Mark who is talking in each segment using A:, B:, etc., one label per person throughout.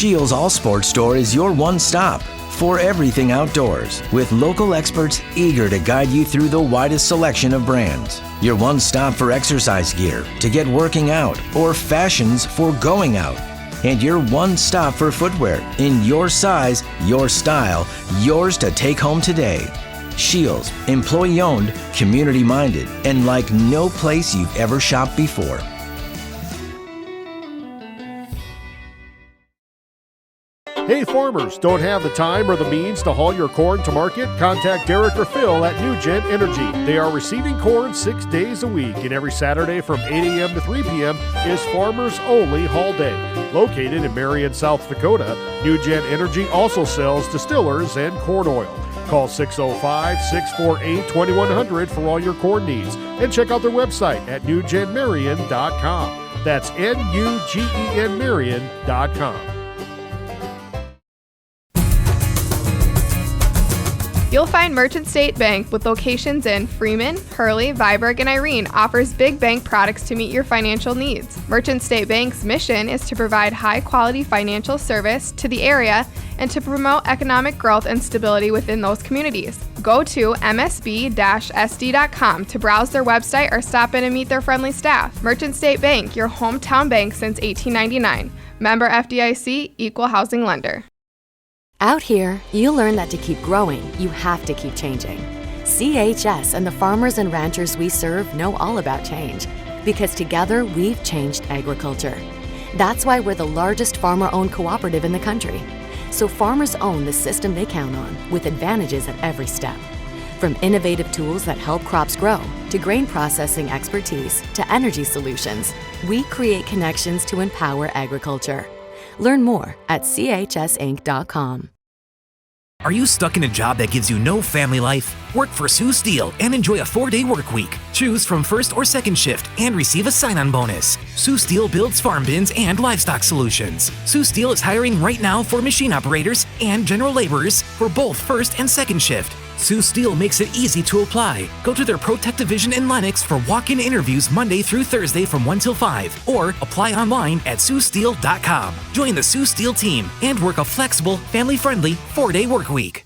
A: Shields All Sports Store is your one stop for everything outdoors, with local experts eager to guide you through the widest selection of brands. Your one stop for exercise gear to get working out or fashions for going out. And your one stop for footwear in your size, your style, yours to take home today. Shields, employee owned, community minded, and like no place you've ever shopped before.
B: Hey farmers, don't have the time or the means to haul your corn to market? Contact Derek or Phil at New Gen Energy. They are receiving corn 6 days a week, and every Saturday from 8 a.m. to 3 p.m. is Farmers Only Haul Day. Located in Marion, South Dakota, New Gen Energy also sells distillers and corn oil. Call 605-648-2100 for all your corn needs, and check out their website at newgenmarion.com. That's NUGEN Marion.com.
C: You'll find Merchant State Bank with locations in Freeman, Hurley, Viborg, and Irene offers big bank products to meet your financial needs. Merchant State Bank's mission is to provide high-quality financial service to the area and to promote economic growth and stability within those communities. Go to msb-sd.com to browse their website or stop in and meet their friendly staff. Merchant State Bank, your hometown bank since 1899. Member FDIC, Equal Housing Lender.
D: Out here, you learn that to keep growing, you have to keep changing. CHS and the farmers and ranchers we serve know all about change, because together we've changed agriculture. That's why we're the largest farmer-owned cooperative in the country. So farmers own the system they count on, with advantages at every step. From innovative tools that help crops grow, to grain processing expertise, to energy solutions, we create connections to empower agriculture. Learn more at chsinc.com.
E: Are you stuck in a job that gives you no family life? Work for Sioux Steel and enjoy a 4-day work week. Choose from first or second shift and receive a sign-on bonus. Sioux Steel builds farm bins and livestock solutions. Sioux Steel is hiring right now for machine operators and general laborers for both first and second shift. Sioux Steel makes it easy to apply. Go to their ProTech division in Lennox for walk-in interviews Monday through Thursday from 1 till 5, or apply online at siouxsteel.com. Join the Sioux Steel team and work a flexible, family-friendly 4-day work week.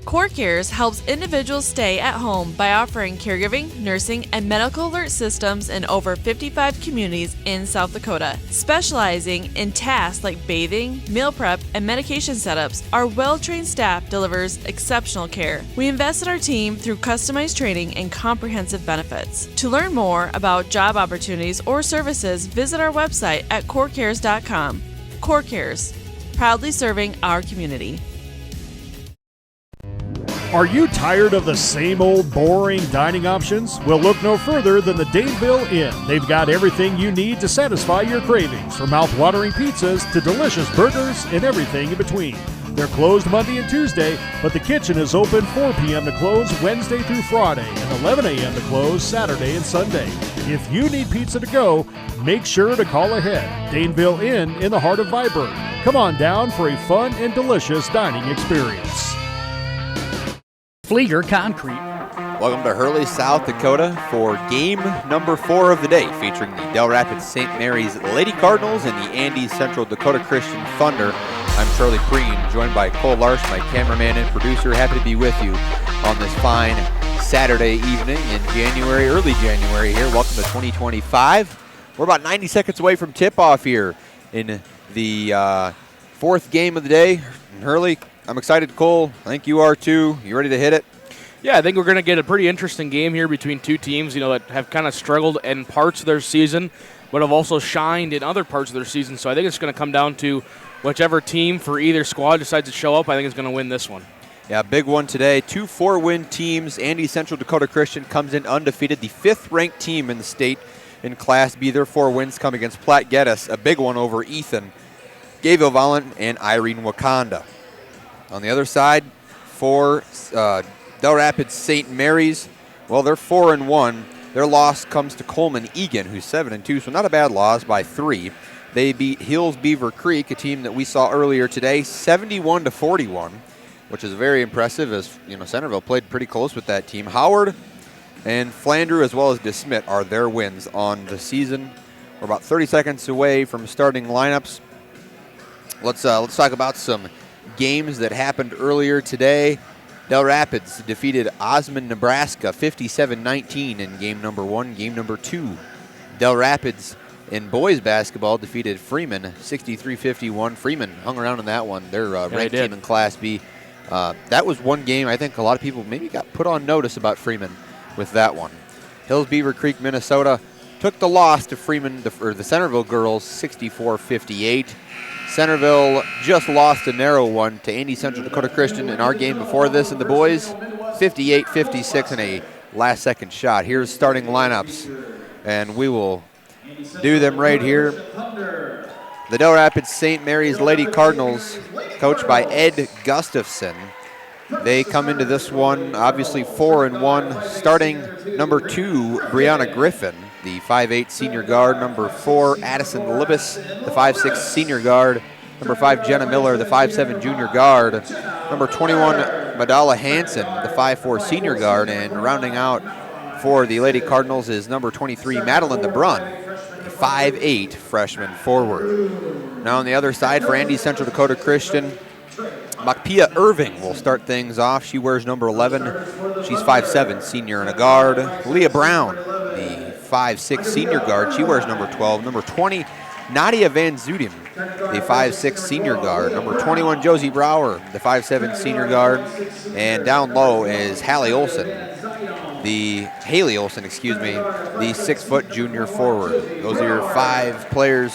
F: CoreCares helps individuals stay at home by offering caregiving, nursing, and medical alert systems in over 55 communities in South Dakota. Specializing in tasks like bathing, meal prep, and medication setups, our well-trained staff delivers exceptional care. We invest in our team through customized training and comprehensive benefits. To learn more about job opportunities or services, visit our website at corecares.com. CoreCares, proudly serving our community.
B: Are you tired of the same old boring dining options? Well, look no further than the Daneville Inn. They've got everything you need to satisfy your cravings, from mouth-watering pizzas to delicious burgers and everything in between. They're closed Monday and Tuesday, but the kitchen is open 4 p.m. to close Wednesday through Friday and 11 a.m. to close Saturday and Sunday. If you need pizza to go, make sure to call ahead. Daneville Inn in the heart of Viborg. Come on down for a fun and delicious dining experience.
G: Flieger Concrete.
H: Welcome to Hurley, South Dakota for game number 4 of the day, featuring the Dell Rapids St. Mary's Lady Cardinals and the Andes Central Dakota Christian Thunder. I'm Charlie Preen, joined by Cole Larson, my cameraman and producer. Happy to be with you on this fine Saturday evening in January, early January here. Welcome to 2025. We're about 90 seconds away from tip-off here in the 4th game of the day in Hurley. I'm excited, Cole. I think you are too. You ready to hit it?
I: Yeah, I think we're going to get a pretty interesting game here between two teams, that have kind of struggled in parts of their season, but have also shined in other parts of their season. So I think it's going to come down to whichever team for either squad decides to show up, I think is going to win this one.
H: Yeah, big one today. 2 4-win teams. Andy Central Dakota Christian comes in undefeated, the 5th-ranked team in the state in Class B. Their 4 wins come against Platte Geddes, a big one over Ethan, Gayville Vollant, and Irene Wakanda. On the other side, for Dell Rapids St. Mary's, well, they're 4-1. Their loss comes to Coleman Egan, who's 7-2, so not a bad loss by 3. They beat Hills Beaver Creek, a team that we saw earlier today, 71-41, which is very impressive, as Centerville played pretty close with that team. Howard and Flandreau, as well as DeSmit, are their wins on the season. We're about 30 seconds away from starting lineups. Let's talk about some games that happened earlier today. Dell Rapids defeated Osmond, Nebraska 57-19 in game number 1. Game number 2, Dell Rapids in boys basketball defeated Freeman 63-51. Freeman hung around in that one. They're ranked team in Class B. That was one game I think a lot of people maybe got put on notice about Freeman with that one. Hills Beaver Creek, Minnesota took the loss to Freeman, the Centerville girls, 64-58. Centerville just lost a narrow one to Andy Central Dakota Christian in our game before this in the boys, 58-56 in a last-second shot. Here's starting lineups, and we will do them right here. The Dell Rapids St. Mary's Lady Cardinals, coached by Ed Gustafson. They come into this one obviously 4-1. Starting number 2, Brianna Griffin, the 5'8 senior guard. Number 4, Addison Libis, the 5'6 senior guard. Number 5, Jenna Miller, the 5'7 junior guard. Number 21, Madala Hansen, the 5'4 senior guard. And rounding out for the Lady Cardinals is number 23, Madeline DeBrun, a 5'8 freshman forward. Now on the other side for Andy Central Dakota Christian, Makpia Irving will start things off. She wears number 11. She's 5'7 senior and a guard. Leah Brown, the 5'6 senior guard. She wears number 12. Number 20, Nadia Van Zudim, the 5'6 senior guard. Number 21, Josie Brower, the 5'7 senior guard. And down low is Haley Olson, the 6-foot junior forward. Those are your 5 players.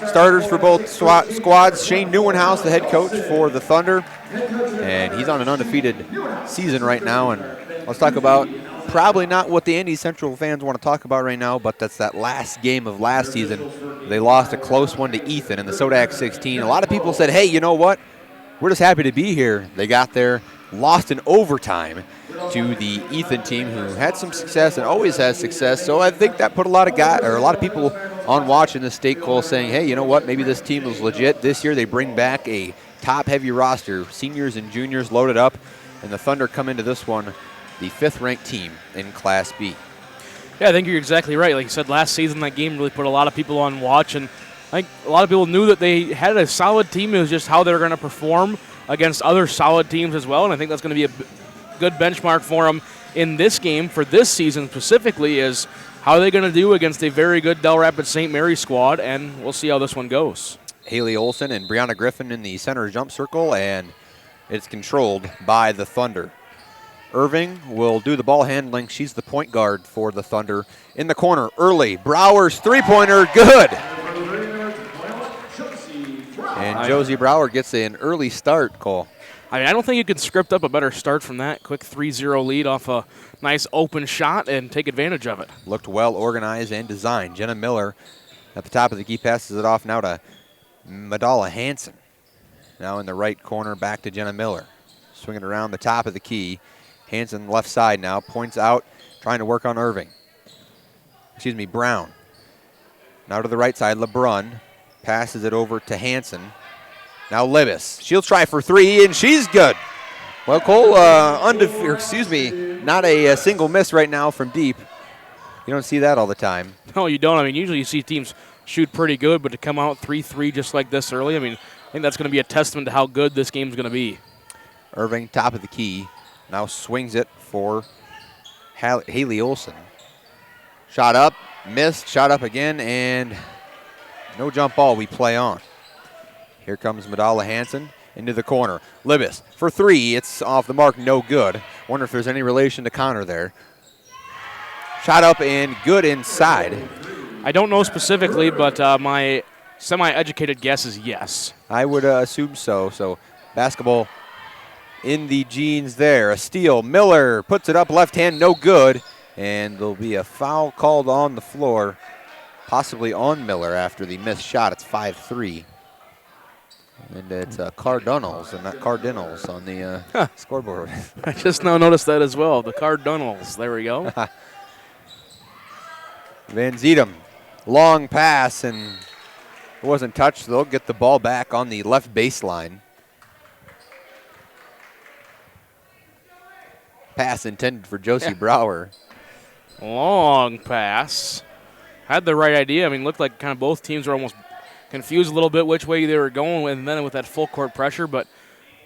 H: Starters for both squads. Shane Neuenhaus, the head coach for the Thunder, and he's on an undefeated season right now. And let's talk about probably not what the Andy Central fans want to talk about right now, but that's that last game of last season. They lost a close one to Ethan in the Sodak 16. A lot of people said, hey, you know what? We're just happy to be here. They got there, lost in overtime to the Ethan team, who had some success and always has success. So I think that put a lot of people on watch in the state coal saying, hey, you know what? Maybe this team was legit. This year they bring back a top-heavy roster, seniors and juniors loaded up, and the Thunder come into this one the 5th-ranked team in Class B.
I: Yeah, I think you're exactly right. Like you said, last season that game really put a lot of people on watch, and I think a lot of people knew that they had a solid team. It was just how they were going to perform against other solid teams as well, and I think that's going to be a good benchmark for them in this game for this season specifically is how are they going to do against a very good Dell Rapids St. Mary's squad, and we'll see how this one goes.
H: Haley Olson and Brianna Griffin in the center jump circle, and it's controlled by the Thunder. Irving will do the ball handling. She's the point guard for the Thunder. In the corner, early, Brower's three-pointer, good. And Josie Brower gets an early start, Cole.
I: I don't think you can script up a better start from that. Quick 3-0 lead off a nice open shot and take advantage of it.
H: Looked well organized and designed. Jenna Miller at the top of the key passes it off now to Madala Hansen. Now in the right corner, back to Jenna Miller. Swinging around the top of the key. Hansen left side now, points out, trying to work on Brown. Now to the right side, LeBrun passes it over to Hansen. Now Libis, she'll try for 3, and she's good. Well, Cole, not a single miss right now from deep. You don't see that all the time.
I: No, you don't. I mean, usually you see teams shoot pretty good, but to come out 3-3 just like this early, I mean, I think that's going to be a testament to how good this game's going to be.
H: Irving, top of the key, now swings it for Haley Olson. Shot up, missed, shot up again, and no jump ball, we play on. Here comes Madala Hansen into the corner. Libis for 3, it's off the mark, no good. Wonder if there's any relation to Connor there. Shot up and good inside.
I: I don't know specifically, but my semi-educated guess is yes.
H: I would assume so. So basketball in the jeans there. A steal. Miller puts it up left hand, no good. And there'll be a foul called on the floor, possibly on Miller after the missed shot. It's 5-3. And it's Cardinals and not Cardinals on the scoreboard.
I: I just now noticed that as well. The Cardinals. There we go.
H: Van Zedem, long pass, and it wasn't touched. They'll get the ball back on the left baseline. Pass intended for Josie Brower.
I: Long pass. had the right idea. I mean, looked like kind of both teams were almost confused a little bit which way they were going with, and then with that full court pressure, but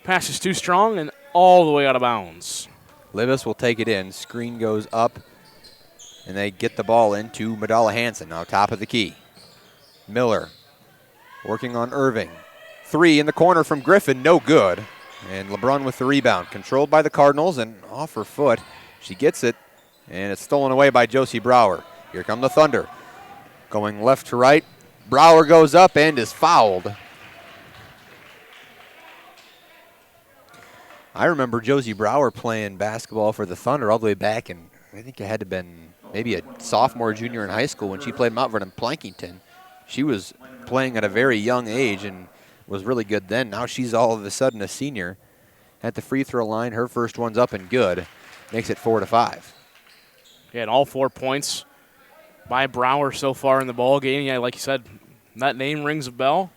I: pass is too strong and all the way out of bounds.
H: Libis will take it in. Screen goes up, and they get the ball into Madala Hansen, now top of the key. Miller working on Irving. 3 in the corner from Griffin, no good. And LeBrun with the rebound, controlled by the Cardinals and off her foot. She gets it, and it's stolen away by Josie Brower. Here come the Thunder. Going left to right. Brower goes up and is fouled. I remember Josie Brower playing basketball for the Thunder all the way back, and I think it had to have been maybe a sophomore, junior in high school when she played Mount Vernon Plankington. She was playing at a very young age and was really good then. Now she's all of a sudden a senior at the free throw line. Her first one's up and good. Makes it 4-5.
I: Yeah, and all 4 points by Brower so far in the ball game. Yeah, like you said, that name rings a bell.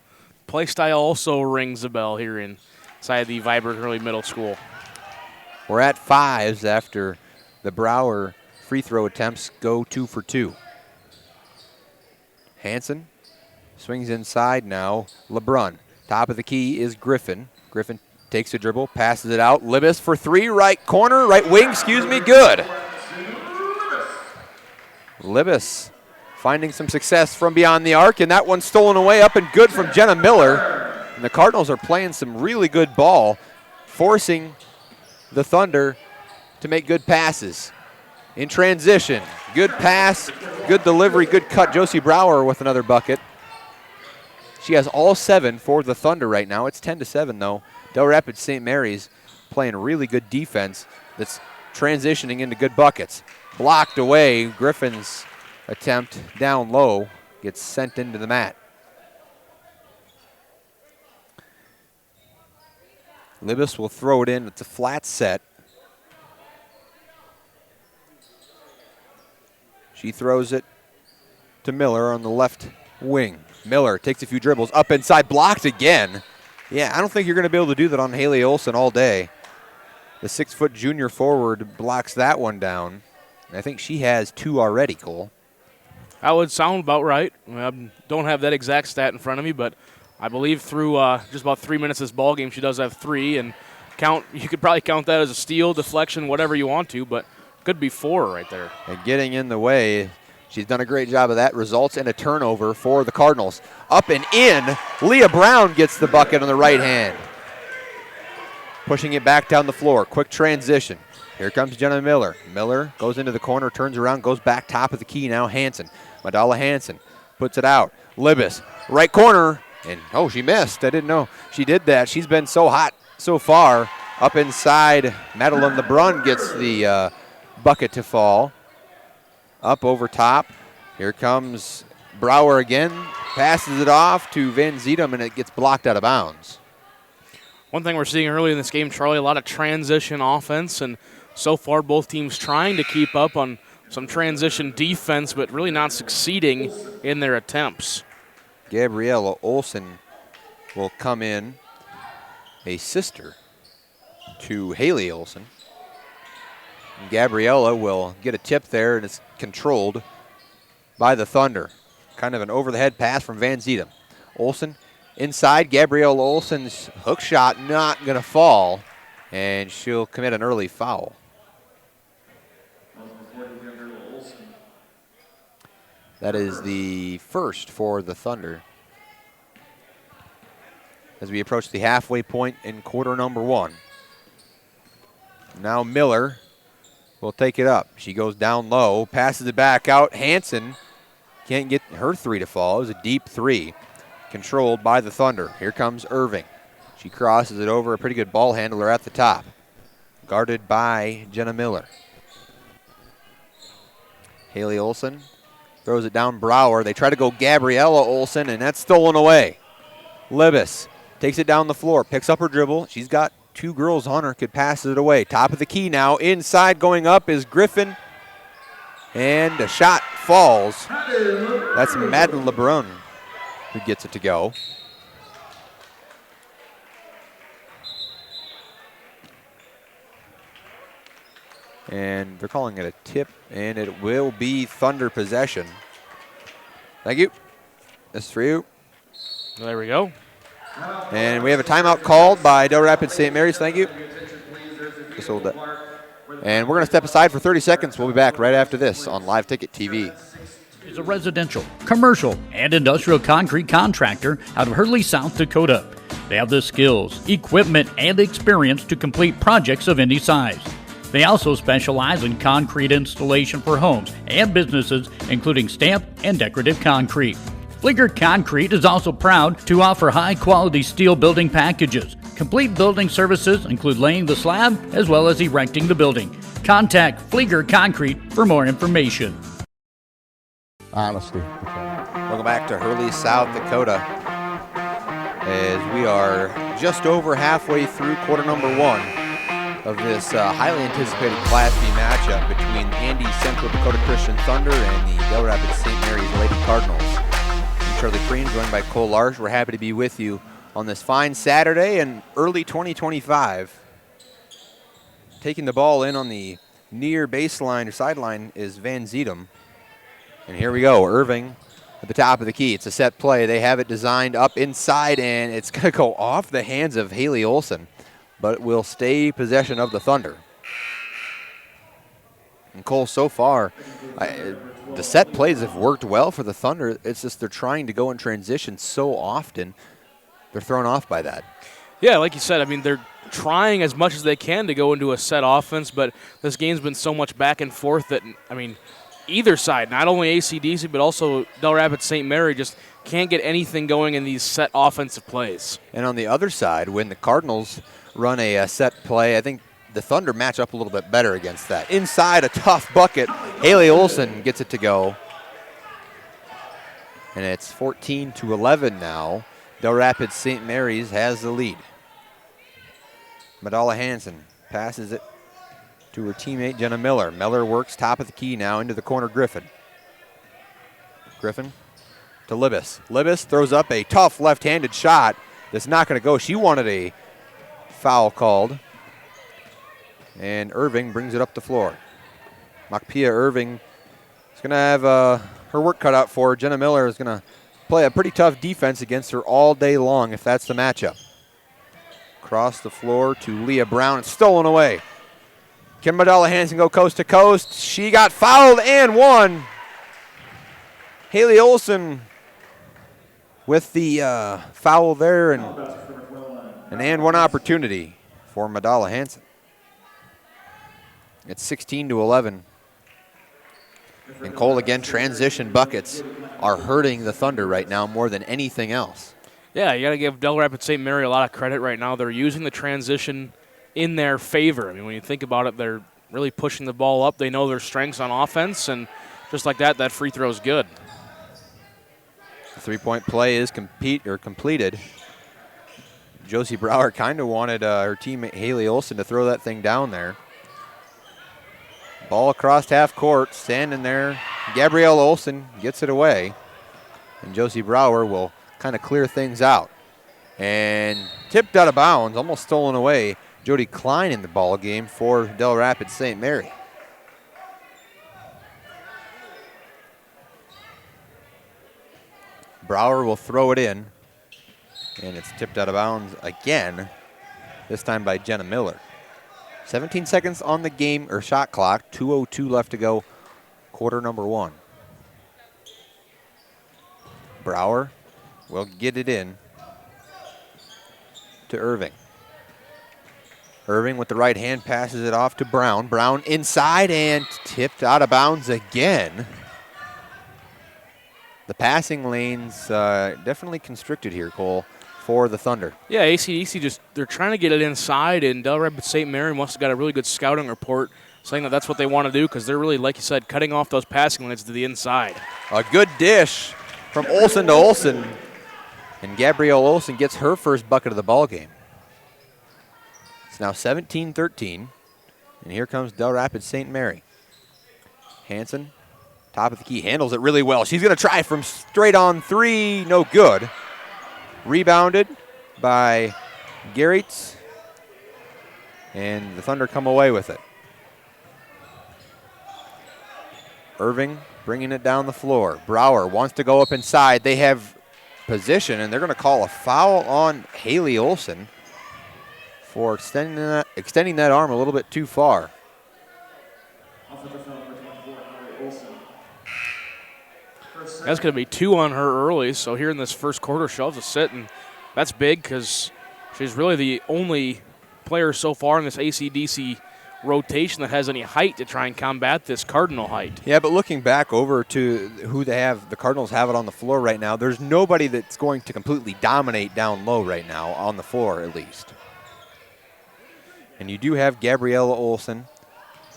I: Play style also rings a bell here inside the Viborg Early Middle School.
H: We're at 5s after the Brower free throw attempts go 2 for 2. Hansen swings inside now. LeBrun. Top of the key is Griffin. Griffin takes a dribble, passes it out. Libis for 3, right corner, right wing, good. Libis finding some success from beyond the arc, and that one's stolen away, up and good from Jenna Miller. And the Cardinals are playing some really good ball, forcing the Thunder to make good passes. In transition, good pass, good delivery, good cut. Josie Brower with another bucket. She has all 7 for the Thunder right now. It's 10-7 though. Del Rapids St. Mary's playing really good defense that's transitioning into good buckets. Blocked away. Griffin's attempt down low gets sent into the mat. Libis will throw it in. It's a flat set. She throws it to Miller on the left wing. Miller takes a few dribbles, up inside, blocked again. Yeah, I don't think you're going to be able to do that on Haley Olson all day. The 6-foot junior forward blocks that one down. And I think she has 2 already, Cole.
I: That would sound about right. I don't have that exact stat in front of me, but I believe through just about 3 minutes of this ball game, she does have 3. And you could probably count that as a steal, deflection, whatever you want to, but could be 4 right there.
H: And getting in the way, she's done a great job of that. Results in a turnover for the Cardinals. Up and in, Leah Brown gets the bucket on the right hand. Pushing it back down the floor, quick transition. Here comes Jenna Miller. Miller goes into the corner, turns around, goes back top of the key now. Hansen, Madala Hansen puts it out. Libis, right corner, and oh, she missed. I didn't know she did that. She's been so hot so far. Up inside, Madeline LeBrun gets the bucket to fall. Up over top. Here comes Brower again. Passes it off to Van Zeedem, and it gets blocked out of bounds.
I: One thing we're seeing early in this game, Charlie, a lot of transition offense, and so far both teams trying to keep up on some transition defense, but really not succeeding in their attempts.
H: Gabriella Olson will come in, a sister to Haley Olson. And Gabriella will get a tip there, and it's controlled by the Thunder. Kind of an over-the-head pass from Van Zeedem. Olson inside. Gabriella Olson's hook shot not going to fall, and she'll commit an early foul. That is the first for the Thunder as we approach the halfway point in quarter number 1. Now Miller will take it up. She goes down low, passes it back out. Hansen can't get her 3 to fall. It was a deep 3, controlled by the Thunder. Here comes Irving. She crosses it over, a pretty good ball handler at the top, guarded by Jenna Miller. Haley Olson throws it down Brower. They try to go Gabriella Olson, and that's stolen away. Libis takes it down the floor, picks up her dribble. She's got 2 girls on her, could pass it away. Top of the key now. Inside going up is Griffin, and a shot falls. That's Madeline LeBrun who gets it to go. And they're calling it a tip, and it will be Thunder possession. Thank you. This is for you.
I: There we go.
H: And we have a timeout called by Del Rapids St. Mary's. Thank you. Just hold that. And we're going to step aside for 30 seconds. We'll be back right after this on Live Ticket TV.
G: Is a residential, commercial, and industrial concrete contractor out of Hurley, South Dakota. They have the skills, equipment, and experience to complete projects of any size. They also specialize in concrete installation for homes and businesses, including stamped and decorative concrete. Flieger Concrete is also proud to offer high-quality steel building packages. Complete building services include laying the slab as well as erecting the building. Contact Flieger Concrete for more information.
J: Honesty.
H: Welcome back to Hurley, South Dakota, as we are just over halfway through quarter number 1 of this highly anticipated Class B matchup between Andy Central Dakota Christian Thunder and the Del Rapids St. Mary's Lady Cardinals. I'm Charlie Preen, joined by Cole Large. We're happy to be with you on this fine Saturday in early 2025. Taking the ball in on the near baseline or sideline is Van Zeedem. And here we go, Irving at the top of the key. It's a set play. They have it designed up inside, and it's going to go off the hands of Haley Olson, but will stay possession of the Thunder. And Cole, so far, the set plays have worked well for the Thunder. It's just they're trying to go in transition so often, they're thrown off by that.
I: Yeah, like you said, I mean, they're trying as much as they can to go into a set offense, but this game's been so much back and forth that, I mean, either side, not only ACDC, but also Del Rapids St. Mary, just can't get anything going in these set offensive plays.
H: And on the other side, when the Cardinals run a set play, I think the Thunder match up a little bit better against that. Inside, a tough bucket. Haley Olson gets it to go. And it's 14-11 now. Del Rapids St. Mary's has the lead. Madala Hansen passes it to her teammate Jenna Miller. Miller works top of the key now into the corner, Griffin. Griffin to Libis. Libis throws up a tough left-handed shot that's not going to go. She wanted a foul called. And Irving brings it up the floor. Makpia Irving is going to have her work cut out for her. Jenna Miller is going to play a pretty tough defense against her all day long if that's the matchup. Across the floor to Leah Brown. It's stolen away. Can Madala Hansen go coast to coast? She got fouled and won. Haley Olson with the foul there and an one opportunity for Madala Hansen. It's 16-11. And Cole, again, transition buckets are hurting the Thunder right now more than anything else.
I: Yeah, you got to give Del Rapids St. Mary a lot of credit right now. They're using the transition in their favor. I mean, when you think about it, they're really pushing the ball up. They know their strengths on offense, and just like that, that free throw is good.
H: The three-point play is completed. Josie Brower kind of wanted her teammate Haley Olson to throw that thing down there. Ball across half court, standing there. Gabrielle Olson gets it away, and Josie Brower will kind of clear things out. And tipped out of bounds, almost stolen away. Jody Klein in the ball game for Del Rapids St. Mary. Brower will throw it in, and it's tipped out of bounds again, this time by Jenna Miller. 17 seconds on the game or shot clock, 2:02 left to go, quarter number 1. Brower will get it in to Irving. Irving with the right hand passes it off to Brown. Brown inside and tipped out of bounds again. The passing lanes definitely constricted here, Cole, for the Thunder.
I: Yeah, ACDC they're trying to get it inside, and Del Rapids St. Mary must have got a really good scouting report saying that that's what they want to do because they're really, like you said, cutting off those passing lanes to the inside.
H: A good dish from Olson to Olson, and Gabrielle Olson gets her first bucket of the ball game. It's now 17-13, and here comes Del Rapids St. Mary. Hansen, top of the key, handles it really well. She's going to try from straight on three, no good. Rebounded by Gerritz, and the Thunder come away with it. Irving bringing it down the floor. Brower wants to go up inside. They have position, and they're going to call a foul on Haley Olson for extending that arm a little bit too far.
I: That's going to be 2 on her early, so here in this first quarter, she'll have to sit, and that's big because she's really the only player so far in this AC/DC rotation that has any height to try and combat this Cardinal height.
H: Yeah, but looking back over to who they have, the Cardinals have it on the floor right now, there's nobody that's going to completely dominate down low right now, on the floor at least. And you do have Gabriella Olson,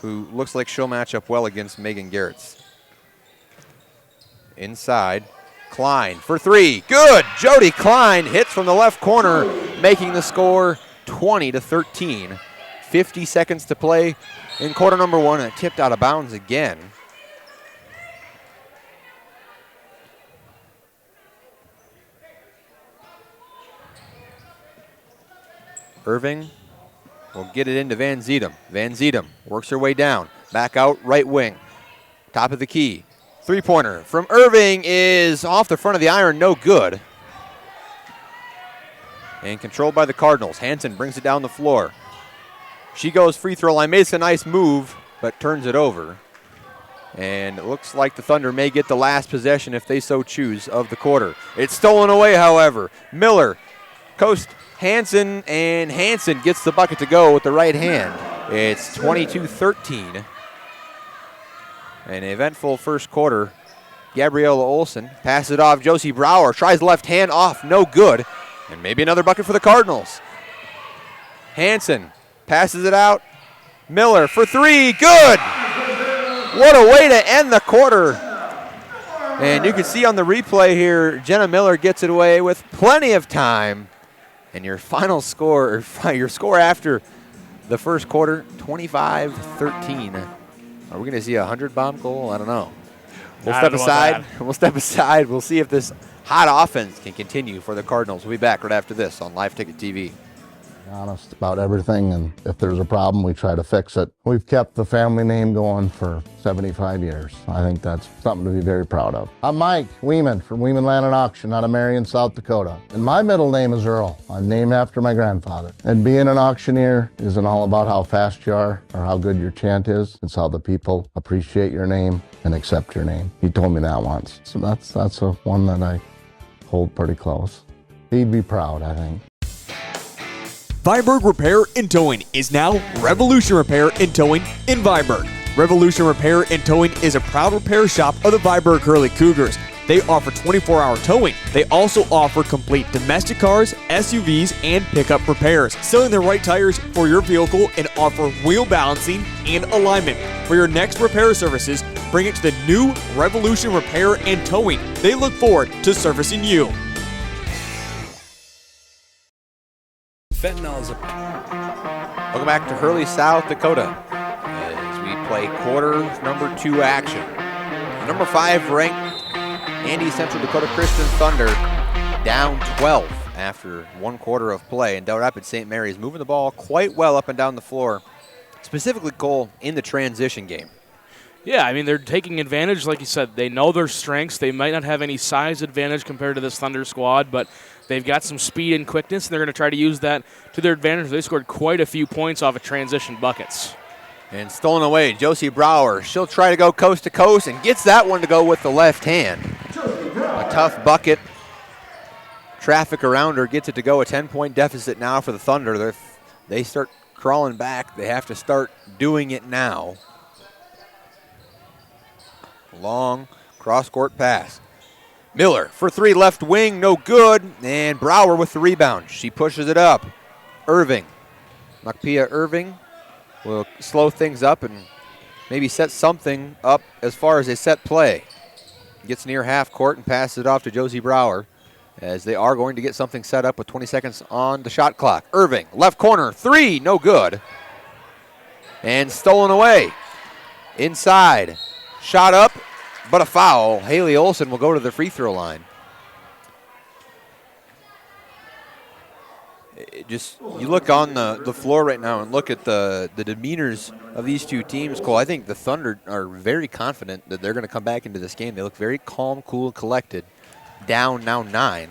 H: who looks like she'll match up well against Megan Garretts. Inside, Klein for 3. Good! Jody Klein hits from the left corner, making the score 20-13. 50 seconds to play in quarter number 1, and it tipped out of bounds again. Irving will get it into Van Zeedem. Van Zeedem works her way down, back out right wing, top of the key. Three-pointer from Irving is off the front of the iron, no good. And controlled by the Cardinals. Hansen brings it down the floor. She goes free throw line, makes a nice move, but turns it over. And it looks like the Thunder may get the last possession if they so choose of the quarter. It's stolen away, however. Miller, coast Hansen, and Hansen gets the bucket to go with the right hand. It's 22-13. An eventful first quarter. Gabriella Olson passes it off. Josie Brower tries left hand off, no good. And maybe another bucket for the Cardinals. Hansen passes it out. Miller for 3, good! What a way to end the quarter. And you can see on the replay here, Jenna Miller gets it away with plenty of time. And your final score, or your score after the first quarter, 25-13. Are we going to see a 100-bomb goal? I don't know. We'll step aside. We'll step aside. We'll see if this hot offense can continue for the Cardinals. We'll be back right after this on Live Ticket TV.
J: Honest about everything, and if there's a problem, we try to fix it. We've kept the family name going for 75 years. I think that's something to be very proud of. I'm Mike Weeman from Weeman Land and Auction out of Marion, South Dakota. And my middle name is Earl. I'm named after my grandfather. And being an auctioneer isn't all about how fast you are or how good your chant is. It's how the people appreciate your name and accept your name. He told me that once. So that's a one that I hold pretty close. He'd be proud, I think.
K: Viborg Repair and Towing is now Revolution Repair and Towing in Viborg. Revolution Repair and Towing is a proud repair shop of the Viborg Hurley Cougars. They offer 24-hour towing. They also offer complete domestic cars, SUVs, and pickup repairs, selling the right tires for your vehicle and offer wheel balancing and alignment. For your next repair services, bring it to the new Revolution Repair and Towing. They look forward to servicing you.
H: Fentanyl is Welcome back to Hurley, South Dakota, as we play quarter number 2 action. Number 5 ranked Andy Central Dakota Christian Thunder down 12 after 1 quarter of play, and Del Rapids St. Mary's moving the ball quite well up and down the floor, specifically Cole in the transition game.
I: Yeah, I mean, they're taking advantage, like you said. They know their strengths. They might not have any size advantage compared to this Thunder squad, but they've got some speed and quickness, and they're going to try to use that to their advantage. They scored quite a few points off of transition buckets.
H: And stolen away, Josie Brower. She'll try to go coast to coast and gets that one to go with the left hand. A tough bucket. Traffic around her gets it to go. A 10-point deficit now for the Thunder. They start crawling back. They have to start doing it now. Long cross-court pass. Miller for 3 left wing, no good. And Brower with the rebound. She pushes it up. Irving. Makpia Irving will slow things up and maybe set something up as far as a set play. Gets near half court and passes it off to Josie Brower, as they are going to get something set up with 20 seconds on the shot clock. Irving, left corner, 3, no good. And stolen away. Inside. Shot up, but a foul. Haley Olson will go to the free throw line. You look on the floor right now and look at the demeanors of these two teams, Cole. I think the Thunder are very confident that they're going to come back into this game. They look very calm, cool, and collected. Down now 9.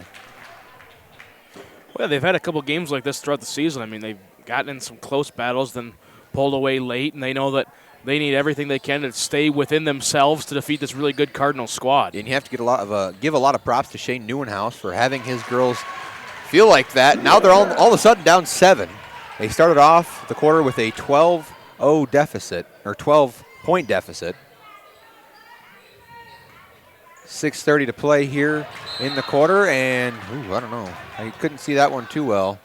I: Well, they've had a couple games like this throughout the season. I mean, they've gotten in some close battles, then pulled away late, and they know that they need everything they can to stay within themselves to defeat this really good Cardinals squad.
H: And you have to give a lot of props to Shane Neuenhaus for having his girls feel like that. Now they're all of a sudden down 7. They started off the quarter with a 12-0 deficit, or 12-point deficit. 6:30 to play here in the quarter, and I don't know. I couldn't see that one too well.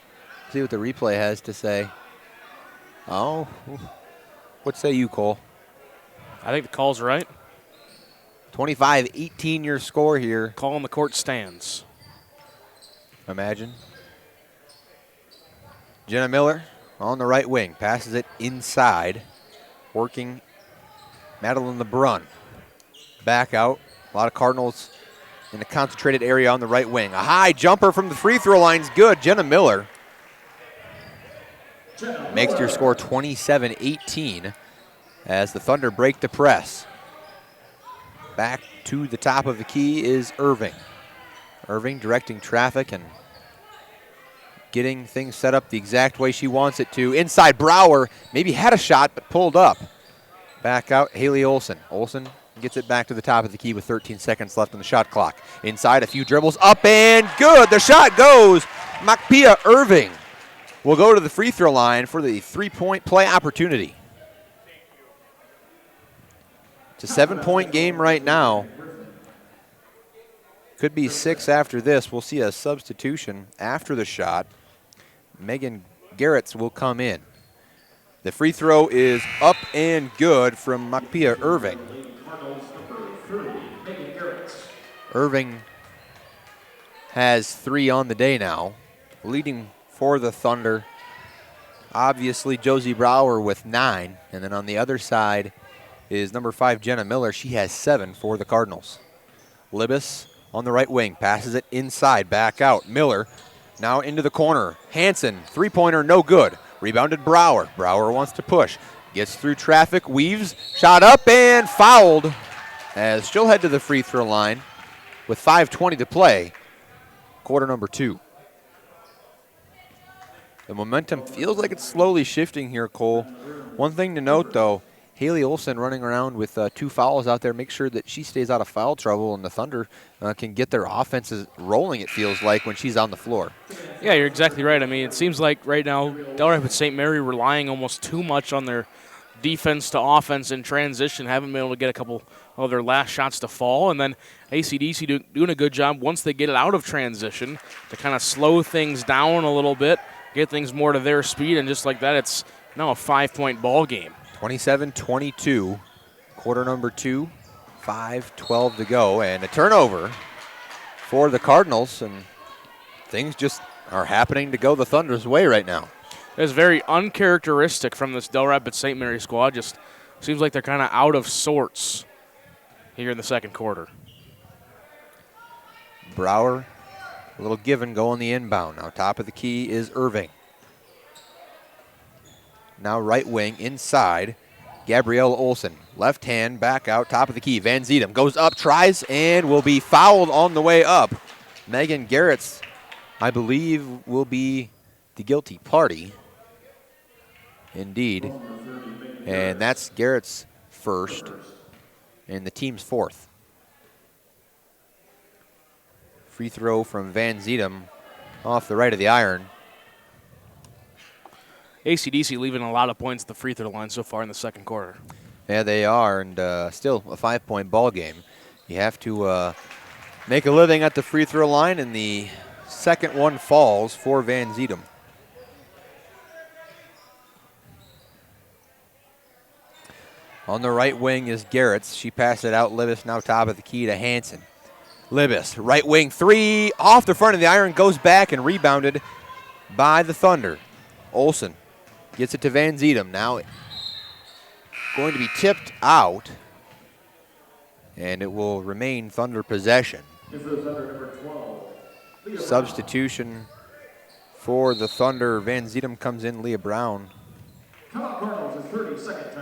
H: See what the replay has to say. Oh, what say you, Cole?
I: I think the call's right.
H: 25-18 your score here.
I: Call on the court stands.
H: Imagine. Jenna Miller on the right wing. Passes it inside. Working Madeline LeBrun. Back out. A lot of Cardinals in the concentrated area on the right wing. A high jumper from the free throw line's good. Jenna Miller makes your score 27-18 as the Thunder break the press. Back to the top of the key is Irving. Irving directing traffic and getting things set up the exact way she wants it to. Inside, Brower maybe had a shot but pulled up. Back out, Haley Olsen. Olsen gets it back to the top of the key with 13 seconds left on the shot clock. Inside, a few dribbles, up and good. The shot goes. Makpia Irving will go to the free throw line for the 3-point play opportunity. It's a 7-point game right now. Could be 6 after this. We'll see a substitution after the shot. Megan Garretts will come in. The free throw is up and good from Makpia Irving. Irving has 3 on the day now. Leading for the Thunder, obviously Josie Brower with 9. And then on the other side is number 5, Jenna Miller. She has 7 for the Cardinals. Libas on the right wing, passes it inside, back out. Miller now into the corner. Hansen, three-pointer, no good. Rebounded Brower. Brower wants to push. Gets through traffic, weaves, shot up and fouled as she'll head to the free throw line with 5:20 to play, quarter number 2. The momentum feels like it's slowly shifting here, Cole. One thing to note, though, Haley Olsen running around with 2 fouls out there. Make sure that she stays out of foul trouble, and the Thunder can get their offenses rolling, it feels like, when she's on the floor.
I: Yeah, you're exactly right. I mean, it seems like right now Del Rapids St. Mary relying almost too much on their defense to offense in transition, haven't been able to get a couple of their last shots to fall, and then ACDC doing a good job once they get it out of transition to kind of slow things down a little bit, get things more to their speed, and just like that, it's now a 5-point ball game.
H: 27-22, quarter number 2, 5:12 to go, and a turnover for the Cardinals, and things just are happening to go the Thunder's way right now.
I: It's very uncharacteristic from this Del Rapids St. Mary squad. Just seems like they're kind of out of sorts here in the second quarter.
H: Brower, a little give and go on the inbound. Now top of the key is Irving. Now right wing inside, Gabrielle Olsen. Left hand back out, top of the key. Van Zedem goes up, tries, and will be fouled on the way up. Megan Garretts, I believe, will be the guilty party. Indeed. And that's Garrett's first and the team's 4th. Free throw from Van Zedem off the right of the iron.
I: ACDC leaving a lot of points at the free throw line so far in the second quarter.
H: Yeah, they are, and still a 5-point ball game. You have to make a living at the free throw line, and the second one falls for Van Zedem. On the right wing is Garretts. She passed it out. Libas now top of the key to Hansen. Libas, right wing 3, off the front of the iron, goes back and rebounded by the Thunder. Olsen gets it to Van Zedem. Now going to be tipped out, and it will remain Thunder possession. Substitution For the Thunder, Van Zedem comes in, Leah Brown.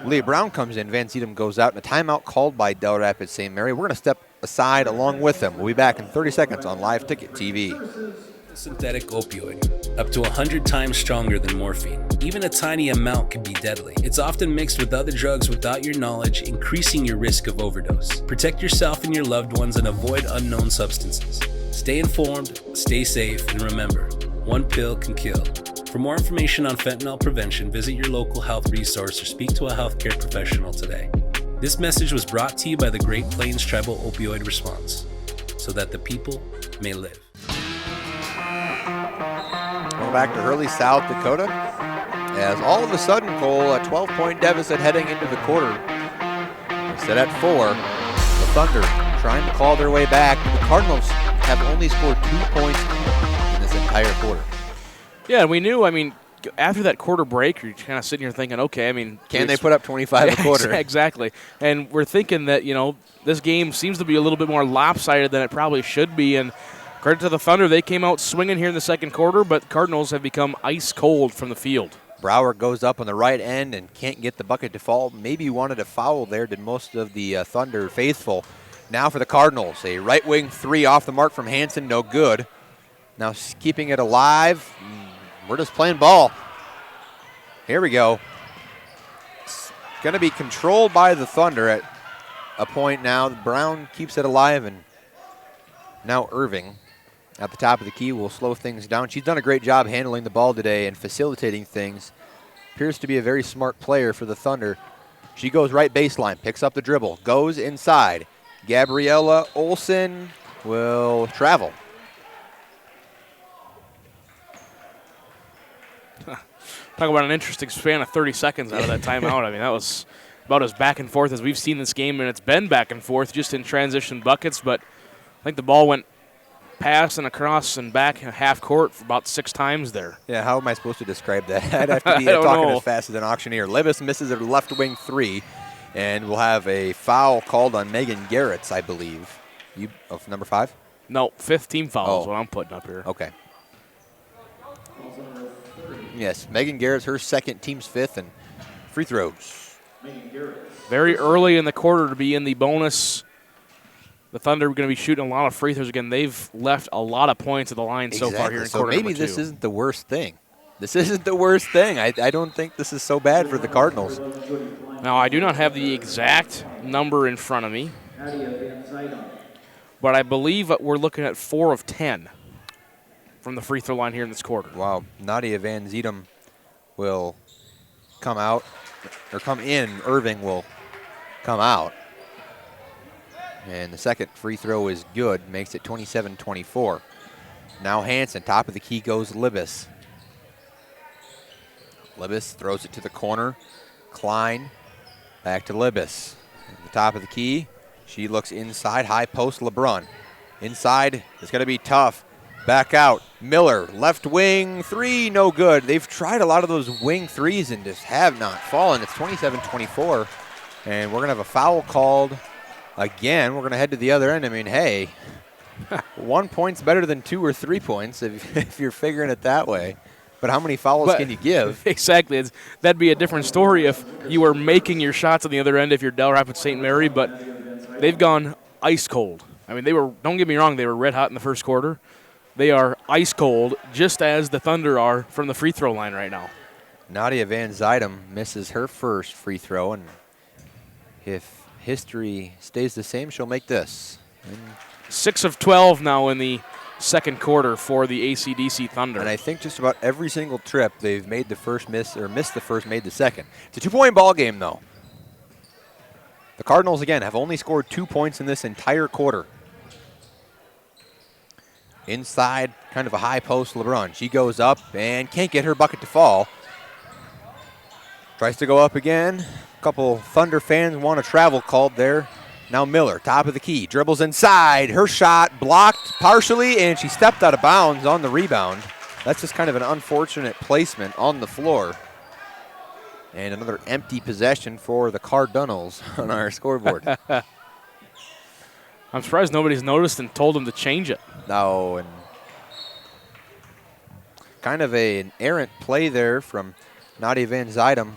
H: Leah Brown comes in, Van Zedem goes out, and a timeout called by Del Rapids St. Mary. We're going to step aside along with them. We'll be back in 30 seconds on Live Ticket TV.
L: Synthetic opioid, up to 100 times stronger than morphine. Even a tiny amount can be deadly. It's often mixed with other drugs without your knowledge, increasing your risk of overdose. Protect yourself and your loved ones and avoid unknown substances. Stay informed, stay safe, and remember, one pill can kill. For more information on fentanyl prevention, visit your local health resource or speak to a healthcare professional today. This message was brought to you by the Great Plains Tribal Opioid Response, so that the people may live.
H: Going back to Hurley, South Dakota, as all of a sudden, Cole, a 12-point deficit heading into the quarter. Instead at 4, the Thunder trying to claw their way back. The Cardinals have only scored 2 points in this entire quarter.
I: Yeah, we knew, after that quarter break, you're kind of sitting here thinking, okay,
H: can they put up 25 a quarter?
I: Exactly. And we're thinking that, this game seems to be a little bit more lopsided than it probably should be. And credit to the Thunder, they came out swinging here in the second quarter, but Cardinals have become ice cold from the field.
H: Brower goes up on the right end and can't get the bucket to fall. Maybe wanted a foul there, did most of the Thunder faithful. Now for the Cardinals, a right wing 3 off the mark from Hansen, no good. Now keeping it alive. We're just playing ball. Here we go. It's going to be controlled by the Thunder at a point now. Brown keeps it alive, and now Irving at the top of the key will slow things down. She's done a great job handling the ball today and facilitating things. Appears to be a very smart player for the Thunder. She goes right baseline, picks up the dribble, goes inside. Gabriella Olsen will travel.
I: Talk about an interesting span of 30 seconds out of that timeout. That was about as back and forth as we've seen this game, and it's been back and forth just in transition buckets, but I think the ball went past and across and back half court about 6 times there.
H: Yeah, how am I supposed to describe that? I'd have to be talking as fast as an auctioneer. Libas misses her left wing 3, and we'll have a foul called on Megan Garrett's, I believe. Number 5?
I: No, 5th team foul is what I'm putting up here.
H: Okay. Yes, Megan Garrett's her second, team's 5th, and free throws.
I: Very early in the quarter to be in the bonus. The Thunder are going to be shooting a lot of free throws again. They've left a lot of points at the line so far here in quarter
H: maybe
I: number 2.
H: This isn't the worst thing. This isn't the worst thing. I don't think this is so bad for the Cardinals.
I: Now, I do not have the exact number in front of me, but I believe we're looking at 4 of 10 from the free throw line here in this quarter.
H: Wow. Nadia Van Zedem will come out, or come in. Irving will come out. And the second free throw is good, makes it 27-24. Now Hansen, top of the key goes Libas. Libas throws it to the corner. Klein, back to Libas. At the top of the key, she looks inside, high post LeBrun. Inside, it's going to be tough. Back out, Miller, left wing 3, no good. They've tried a lot of those wing 3s and just have not fallen. It's 27-24, and we're going to have a foul called again. We're going to head to the other end. Hey, 1 point's better than 2 or 3 points if you're figuring it that way. But how many fouls can you give?
I: Exactly. That'd be a different story if you were making your shots on the other end if you're Del Rapids St. Mary, but they've gone ice cold. Don't get me wrong, they were red hot in the first quarter. They are ice cold, just as the Thunder are from the free throw line right now.
H: Nadia Van Zedem misses her first free throw, and if history stays the same, she'll make this.
I: 6 of 12 now in the second quarter for the AC/DC Thunder.
H: And I think just about every single trip they've made the first miss, or missed the first, made the second. It's a 2-point ball game, though. The Cardinals, again, have only scored 2 points in this entire quarter. Inside, kind of a high post, LeBrun. She goes up and can't get her bucket to fall. Tries to go up again. A couple Thunder fans want a travel called there. Now Miller, top of the key, dribbles inside. Her shot blocked partially, and she stepped out of bounds on the rebound. That's just kind of an unfortunate placement on the floor. And another empty possession for the Cardinals on our scoreboard.
I: I'm surprised nobody's noticed and told them to change it.
H: No, and Kind of an errant play there from Nadia Van Zuidam.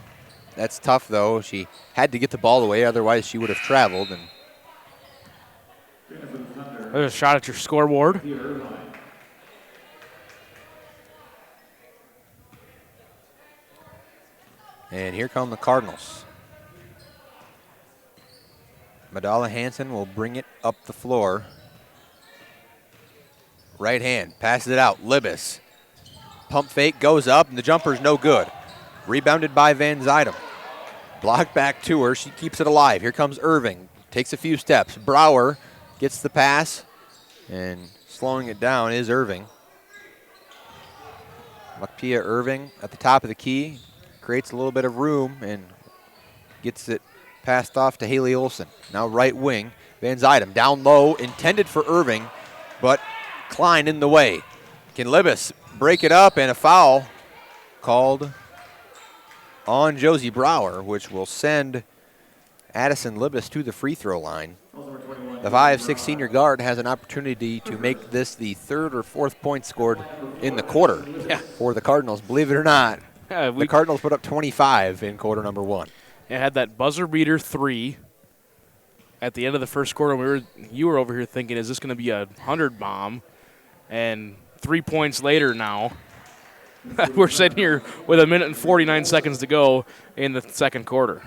H: That's tough, though. She had to get the ball away, otherwise she would have traveled. And
I: there's a shot at your scoreboard.
H: And here come the Cardinals. Madala Hansen will bring it up the floor. Right hand, passes it out. Libis. Pump fake, goes up, and the jumper's no good. Rebounded by Van Zuidam. Blocked back to her. She keeps it alive. Here comes Irving. Takes a few steps. Brower gets the pass, and slowing it down is Irving. Makpia Irving at the top of the key. Creates a little bit of room and gets it passed off to Haley Olsen. Now right wing. Van Zuidam down low, intended for Irving, but Klein in the way. Can Libis break it up, and a foul called on Josie Brower, which will send Addison Libis to the free throw line. The 5'6" senior guard has an opportunity to make this the third or fourth point scored in the quarter for the Cardinals. Believe it or not, the Cardinals put up 25 in quarter number 1.
I: It had that buzzer beater 3 at the end of the first quarter. You were over here thinking, is this going to be a 100 bomb? And 3 points later now, we're sitting here with 1 minute and 49 seconds to go in the second quarter.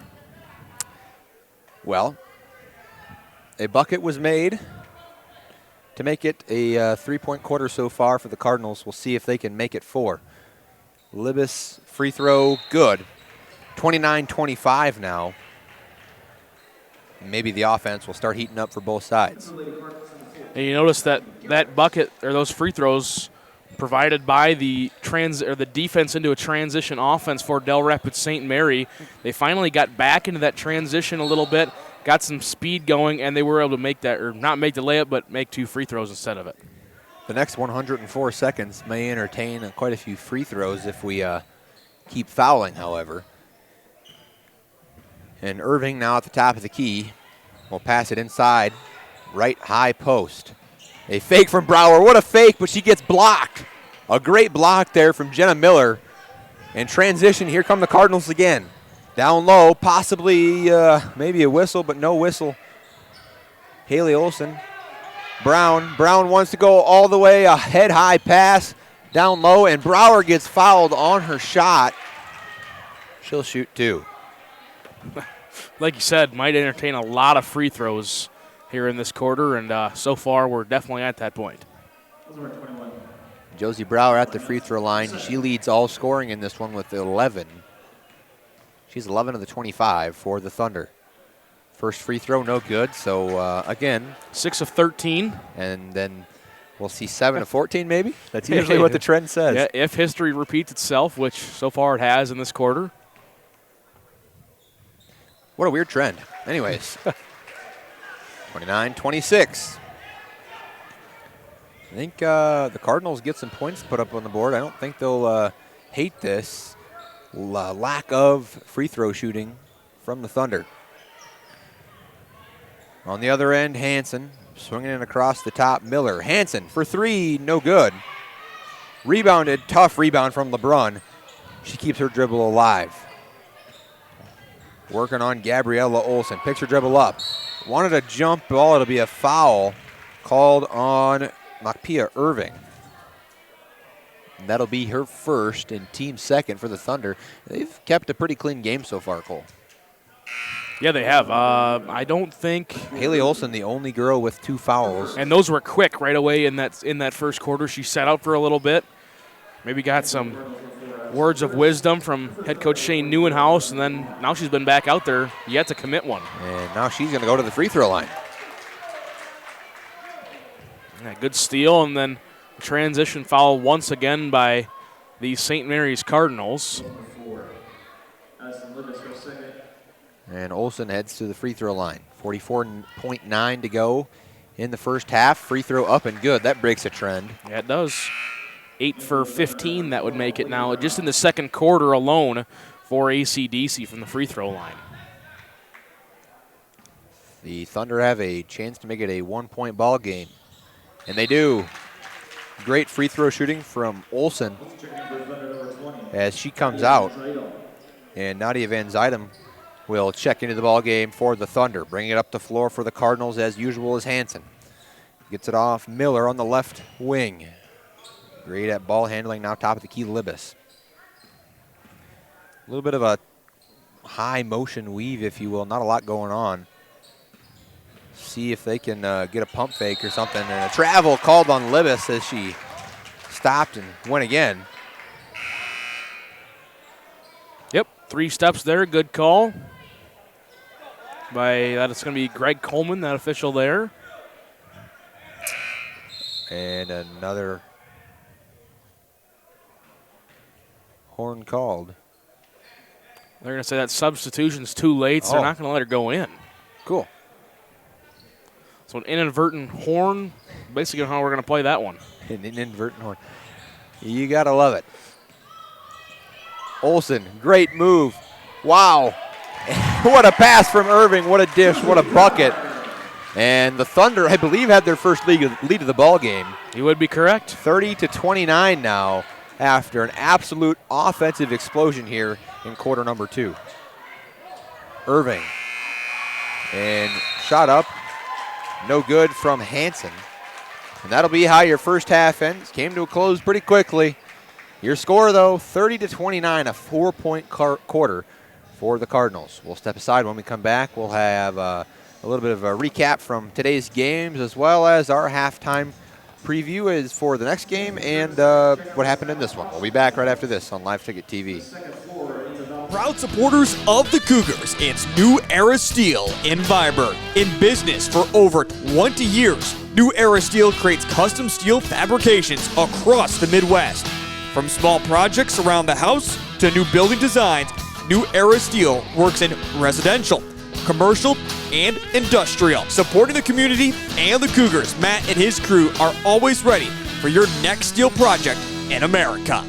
H: Well, a bucket was made to make it a 3-point quarter so far for the Cardinals. We'll see if they can make it 4. Libis free throw, good. 29-25 now. Maybe the offense will start heating up for both sides.
I: And you notice that bucket, or those free throws, provided by the defense into a transition offense for Dell Rapids St. Mary. They finally got back into that transition a little bit, got some speed going, and they were able to make that, or not make the layup, but make 2 free throws instead of it.
H: The next 104 seconds may entertain quite a few free throws if we keep fouling, however. And Irving now at the top of the key will pass it inside, right high post. A fake from Brower. What a fake, but she gets blocked. A great block there from Jenna Miller. And transition, here come the Cardinals again. Down low, possibly maybe a whistle, but no whistle. Haley Olsen. Brown wants to go all the way, a head-high pass down low, and Brower gets fouled on her shot. She'll shoot 2.
I: Like you said, might entertain a lot of free throws here in this quarter, and so far we're definitely at that point.
H: Josie Brower at the free throw line. She leads all scoring in this one with 11. She's 11 of the 25 for the Thunder. First free throw, no good. So, again,
I: 6 of 13.
H: And then we'll see 7 of 14 maybe. That's usually what the trend says.
I: Yeah, if history repeats itself, which so far it has in this quarter.
H: What a weird trend. Anyways, 29-26. I think the Cardinals get some points put up on the board. I don't think they'll hate this lack of free throw shooting from the Thunder. On the other end, Hansen swinging it across the top. Miller. Hansen for 3, no good. Rebounded, tough rebound from LeBrun. She keeps her dribble alive. Working on Gabriella Olsen. Picks her dribble up. Wanted a jump ball. It'll be a foul called on Makpia Irving. And that'll be her first and team second for the Thunder. They've kept a pretty clean game so far, Cole.
I: Yeah, they have. I don't think
H: Haley Olsen, the only girl with 2 fouls.
I: And those were quick right away in that first quarter. She sat out for a little bit. Maybe got some words of wisdom from head coach Shane Neuenhaus, and then now she's been back out there yet to commit one.
H: And now she's going to go to the free throw line.
I: Yeah, good steal, and then transition foul once again by the St. Mary's Cardinals.
H: And Olsen heads to the free throw line. 44.9 to go in the first half. Free throw up and good. That breaks a trend.
I: Yeah, it does. 8 for 15, that would make it now, just in the second quarter alone for AC/DC from the free throw line.
H: The Thunder have a chance to make it a 1-point ball game. And they do. Great free throw shooting from Olsen as she comes out. And Nadia Van Zuidem will check into the ball game for the Thunder. Bringing it up the floor for the Cardinals as usual is Hansen. Gets it off Miller on the left wing. Great at ball handling, now top of the key, Libas. A little bit of a high motion weave, if you will, not a lot going on. See if they can get a pump fake or something. And a travel called on Libas as she stopped and went again.
I: Yep, 3 steps there, good call. It's going to be Greg Coleman, that official there.
H: And another horn called.
I: They're going to say that substitution's too late, so they're not going to let her go in.
H: Cool.
I: So an inadvertent horn, basically how we're going to play that one.
H: An inadvertent horn. You got to love it. Olsen, great move. Wow. What a pass from Irving. What a dish. What a bucket. And the Thunder, I believe, had their first lead of the ball game.
I: You would be correct.
H: 30-29 now after an absolute offensive explosion here in quarter number 2. Irving. And shot up. No good from Hansen. And that'll be how your first half ends. Came to a close pretty quickly. Your score, though, 30-29, a 4-point quarter for the Cardinals. We'll step aside. When we come back, we'll have a little bit of a recap from today's games, as well as our halftime preview is for the next game and what happened in this one. We'll be back right after this on Live Ticket TV.
K: Proud supporters of the Cougars, it's New Era Steel in Viborg. In business for over 20 years, New Era Steel creates custom steel fabrications across the Midwest. From small projects around the house to new building designs, New Era Steel works in residential, commercial, and industrial. Supporting the community and the Cougars, Matt and his crew are always ready for your next steel project in America.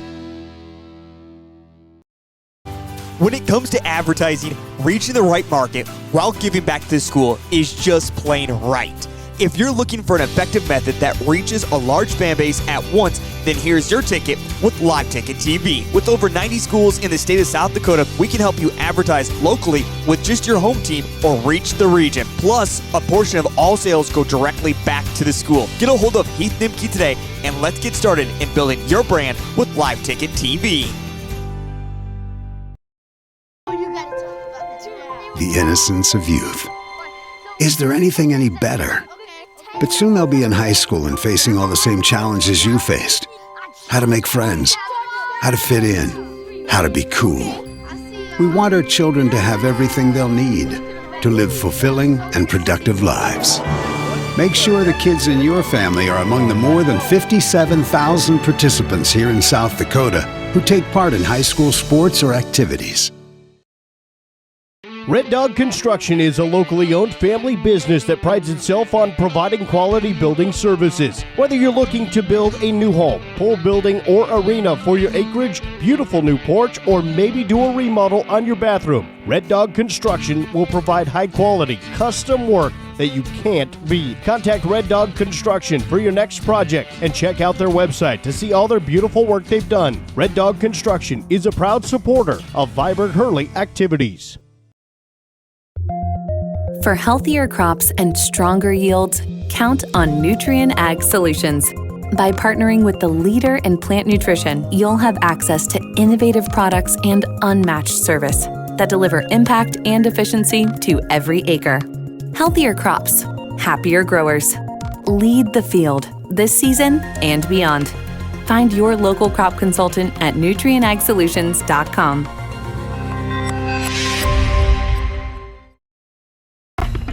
K: When it comes to advertising, reaching the right market while giving back to the school is just plain right. If you're looking for an effective method that reaches a large fan base at once, then here's your ticket with Live Ticket TV. With over 90 schools in the state of South Dakota, we can help you advertise locally with just your home team or reach the region. Plus, a portion of all sales go directly back to the school. Get a hold of Heath Nimke today and let's get started in building your brand with Live Ticket TV.
M: The innocence of youth. Is there anything any better? But soon they'll be in high school and facing all the same challenges you faced. How to make friends, how to fit in, how to be cool. We want our children to have everything they'll need to live fulfilling and productive lives. Make sure the kids in your family are among the more than 57,000 participants here in South Dakota who take part in high school sports or activities.
N: Red Dog Construction is a locally owned family business that prides itself on providing quality building services. Whether you're looking to build a new home, pool building, or arena for your acreage, beautiful new porch, or maybe do a remodel on your bathroom, Red Dog Construction will provide high quality, custom work that you can't beat. Contact Red Dog Construction for your next project and check out their website to see all their beautiful work they've done. Red Dog Construction is a proud supporter of Viborg Hurley activities.
D: For healthier crops and stronger yields, count on Nutrien Ag Solutions. By partnering with the leader in plant nutrition, you'll have access to innovative products and unmatched service that deliver impact and efficiency to every acre. Healthier crops, happier growers. Lead the field this season and beyond. Find your local crop consultant at nutrienagsolutions.com.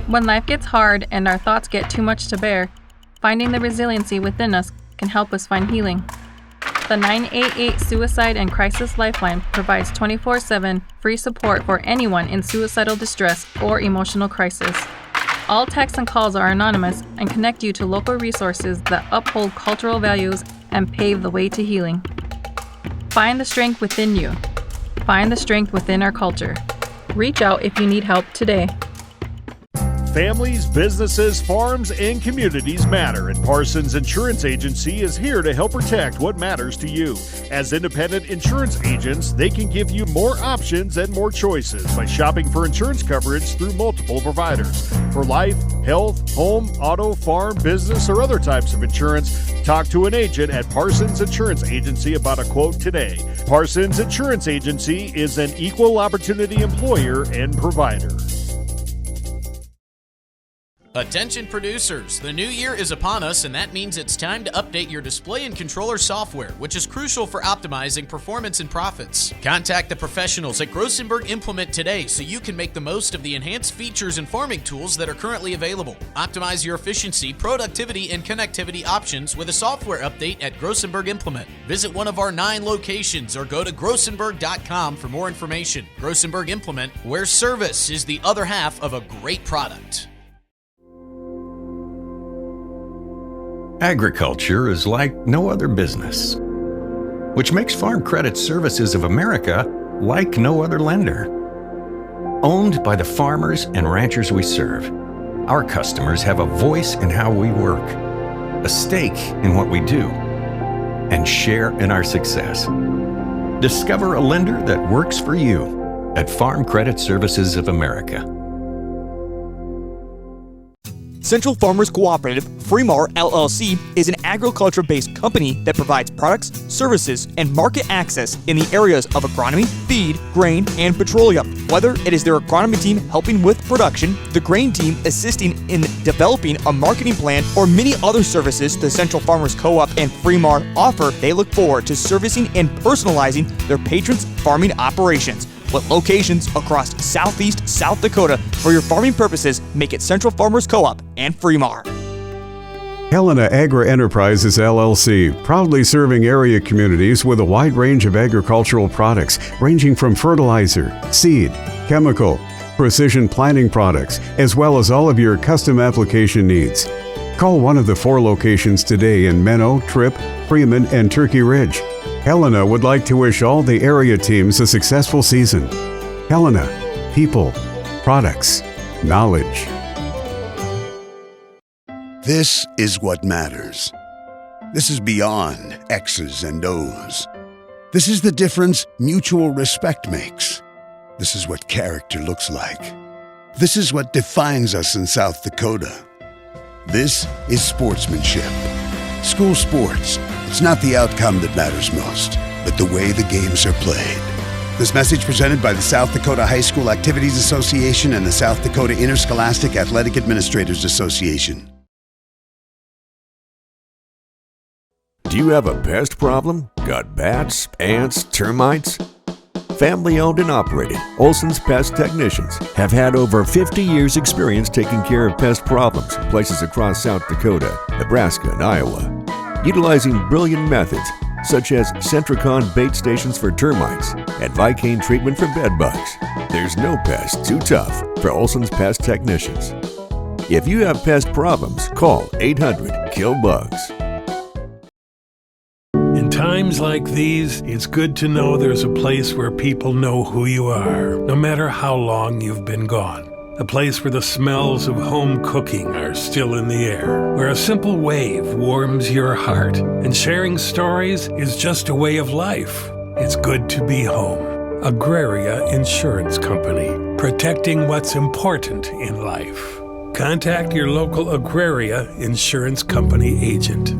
O: When life gets hard and our thoughts get too much to bear, finding the resiliency within us can help us find healing. The 988 Suicide and Crisis Lifeline provides 24/7 free support for anyone in suicidal distress or emotional crisis. All texts and calls are anonymous and connect you to local resources that uphold cultural values and pave the way to healing. Find the strength within you. Find the strength within our culture. Reach out if you need help today.
B: Families, businesses, farms, and communities matter, and Parsons Insurance Agency is here to help protect what matters to you. As independent insurance agents, they can give you more options and more choices by shopping for insurance coverage through multiple providers. For life, health, home, auto, farm, business, or other types of insurance, talk to an agent at Parsons Insurance Agency about a quote today. Parsons Insurance Agency is an equal opportunity employer and provider.
P: Attention producers, the new year is upon us, and that means it's time to update your display and controller software, which is crucial for optimizing performance and profits. Contact the professionals at Grossenberg Implement today so you can make the most of the enhanced features and farming tools that are currently available. Optimize your efficiency, productivity, and connectivity options with a software update at Grossenberg Implement. Visit one of our 9 locations or go to grossenberg.com for more information. Grossenberg Implement, where service is the other half of a great product.
Q: Agriculture is like no other business, which makes Farm Credit Services of America like no other lender. Owned by the farmers and ranchers we serve, our customers have a voice in how we work, a stake in what we do, and share in our success. Discover a lender that works for you at Farm Credit Services of America.
K: Central Farmers Cooperative, Fremar LLC, is an agriculture-based company that provides products, services, and market access in the areas of agronomy, feed, grain, and petroleum. Whether it is their agronomy team helping with production, the grain team assisting in developing a marketing plan, or many other services the Central Farmers Co-op and Fremar offer, they look forward to servicing and personalizing their patrons' farming operations. With locations across southeast South Dakota for your farming purposes, make it Central Farmers Co-op and Fremar.
R: Helena Agri Enterprises LLC, proudly serving area communities with a wide range of agricultural products ranging from fertilizer, seed, chemical, precision planting products, as well as all of your custom application needs. Call one of the 4 locations today in Menno, Tripp, Freeman, and Turkey Ridge. Helena would like to wish all the area teams a successful season. Helena, people, products, knowledge.
M: This is what matters. This is beyond X's and O's. This is the difference mutual respect makes. This is what character looks like. This is what defines us in South Dakota. This is sportsmanship. School sports. It's not the outcome that matters most, but the way the games are played. This message presented by the South Dakota High School Activities Association and the South Dakota Interscholastic Athletic Administrators Association.
S: Do you have a pest problem? Got bats, ants, termites? Family owned and operated, Olson's Pest Technicians have had over 50 years experience taking care of pest problems in places across South Dakota, Nebraska, and Iowa. Utilizing brilliant methods such as Centricon bait stations for termites and Vicane treatment for bed bugs. There's no pest too tough for Olson's Pest Technicians. If you have pest problems, call 800-KILL-BUGS.
T: In times like these, it's good to know there's a place where people know who you are, no matter how long you've been gone. A place where the smells of home cooking are still in the air, where a simple wave warms your heart, and sharing stories is just a way of life. It's good to be home. Agraria Insurance Company, protecting what's important in life. Contact your local Agraria Insurance Company agent.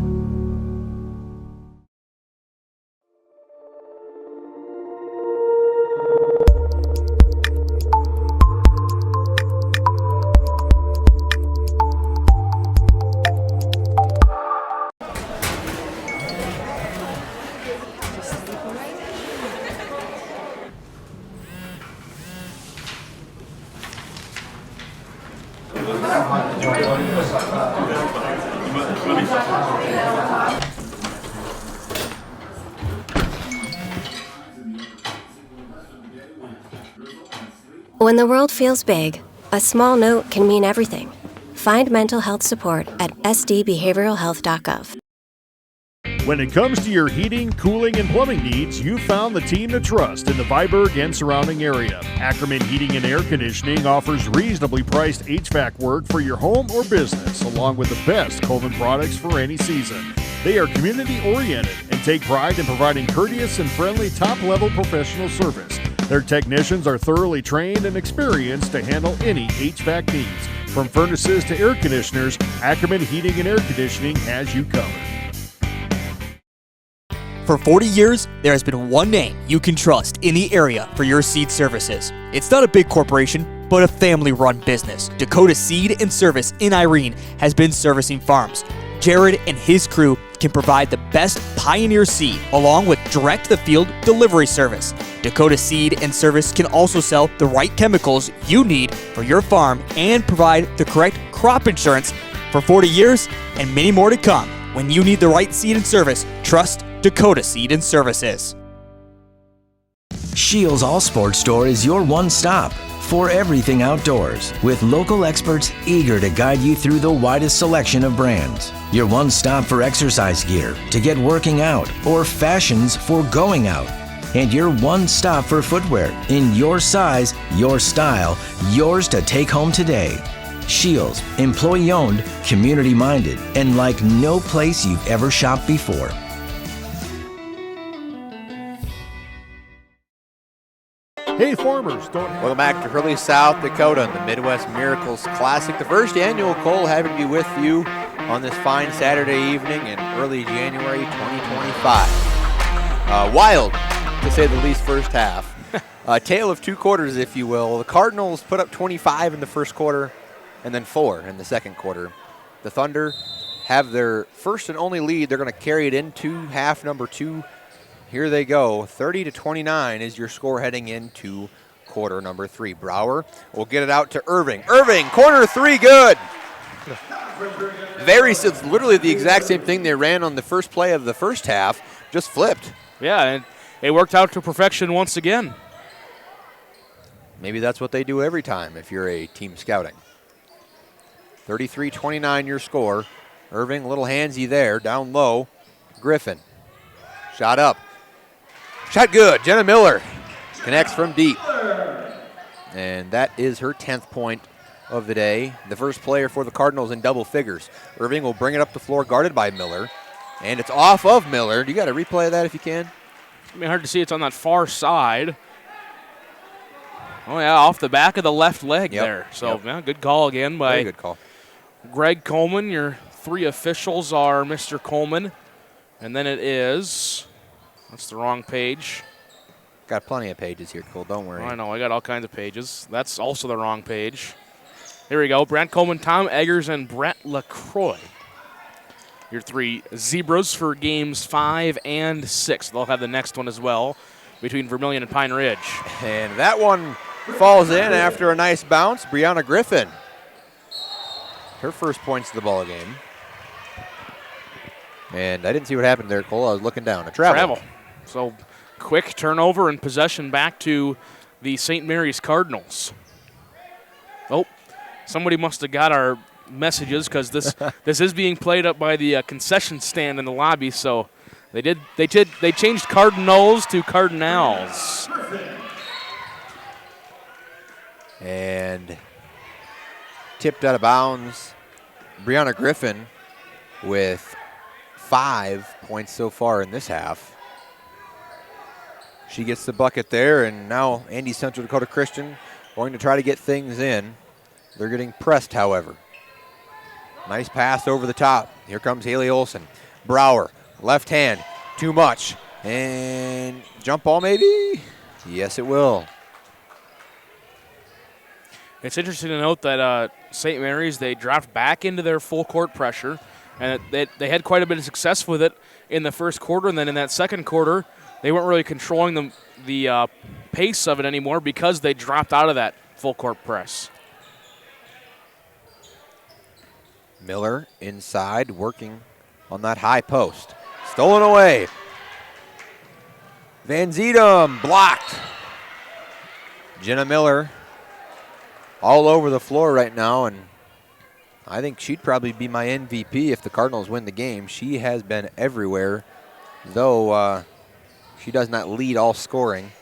U: When the world feels big, a small note can mean everything. Find mental health support at sdbehavioralhealth.gov.
B: When it comes to your heating, cooling, and plumbing needs, you've found the team to trust in the Viborg and surrounding area. Ackerman Heating and Air Conditioning offers reasonably priced HVAC work for your home or business, along with the best Coleman products for any season. They are community-oriented and take pride in providing courteous and friendly top-level professional service. Their technicians are thoroughly trained and experienced to handle any HVAC needs. From furnaces to air conditioners, Ackerman Heating and Air Conditioning has you covered.
K: For 40 years, there has been one name you can trust in the area for your seed services. It's not a big corporation, but a family-run business. Dakota Seed and Service in Irene has been servicing farms. Jared and his crew can provide the best Pioneer seed along with direct-to-the-field delivery service. Dakota Seed and Service can also sell the right chemicals you need for your farm and provide the correct crop insurance for 40 years and many more to come. When you need the right seed and service, trust Dakota Seed and Services.
A: Shields All Sports Store is your one stop for everything outdoors, with local experts eager to guide you through the widest selection of brands. Your one stop for exercise gear to get working out or fashions for going out. And your one stop for footwear in your size, your style, yours to take home today. Shields, employee owned, community minded, and like no place you've ever shopped before.
B: Hey farmers,
H: Welcome back to Hurley, South Dakota, and the Midwest Miracles Classic, the first annual. Cole, happy to be with you on this fine Saturday evening in early January 2025. Wild, to say the least, first half. A tale of two quarters, if you will. The Cardinals put up 25 in the first quarter and then 4 in the second quarter. The Thunder have their first and only lead. They're going to carry it into half number 2. Here they go. 30-29 is your score heading into quarter number 3. Brower will get it out to Irving. Irving, corner 3, good. It's literally the exact same thing they ran on the first play of the first half, just flipped.
I: Yeah, and it worked out to perfection once again.
H: Maybe that's what they do every time if you're a team scouting. 33-29 your score. Irving, a little handsy there, down low. Griffin, shot up. Shot good. Jenna Miller connects from deep. And that is her 10th point of the day. The first player for the Cardinals in double figures. Irving will bring it up the floor, guarded by Miller. And it's off of Miller. You got to replay that if you can.
I: I mean, hard to see. It's on that far side. Oh, yeah, off the back of the left leg there. So, yeah, good call again by
H: Very good call.
I: Greg Coleman. Your 3 officials are Mr. Coleman. And then it is... That's the wrong page.
H: Got plenty of pages here, Cole. Don't worry.
I: I know. I got all kinds of pages. That's also the wrong page. Here we go. Brant Coleman, Tom Eggers, and Brett LaCroix. Your 3 Zebras for games 5 and 6. They'll have the next one as well between Vermilion and Pine Ridge.
H: And that one falls in after a nice bounce. Brianna Griffin. Her first points of the ball game. And I didn't see what happened there, Cole. I was looking down. A travel.
I: So quick turnover and possession back to the St. Mary's Cardinals. Oh, somebody must have got our messages because this this is being played up by the concession stand in the lobby. So they changed Cardinals to Cardinals.
H: And tipped out of bounds. Brianna Griffin with 5 points so far in this half. She gets the bucket there, and now Andy Central Dakota Christian going to try to get things in. They're getting pressed, however. Nice pass over the top. Here comes Haley Olson. Brower, left hand, too much. And jump ball maybe? Yes, it will.
I: It's interesting to note that St. Mary's, they dropped back into their full court pressure, and they had quite a bit of success with it in the first quarter, and then in that second quarter, they weren't really controlling the pace of it anymore because they dropped out of that full court press.
H: Miller inside, working on that high post. Stolen away. Van Zedem blocked. Jenna Miller all over the floor right now, and I think she'd probably be my MVP if the Cardinals win the game. She has been everywhere, though she does not lead all scoring.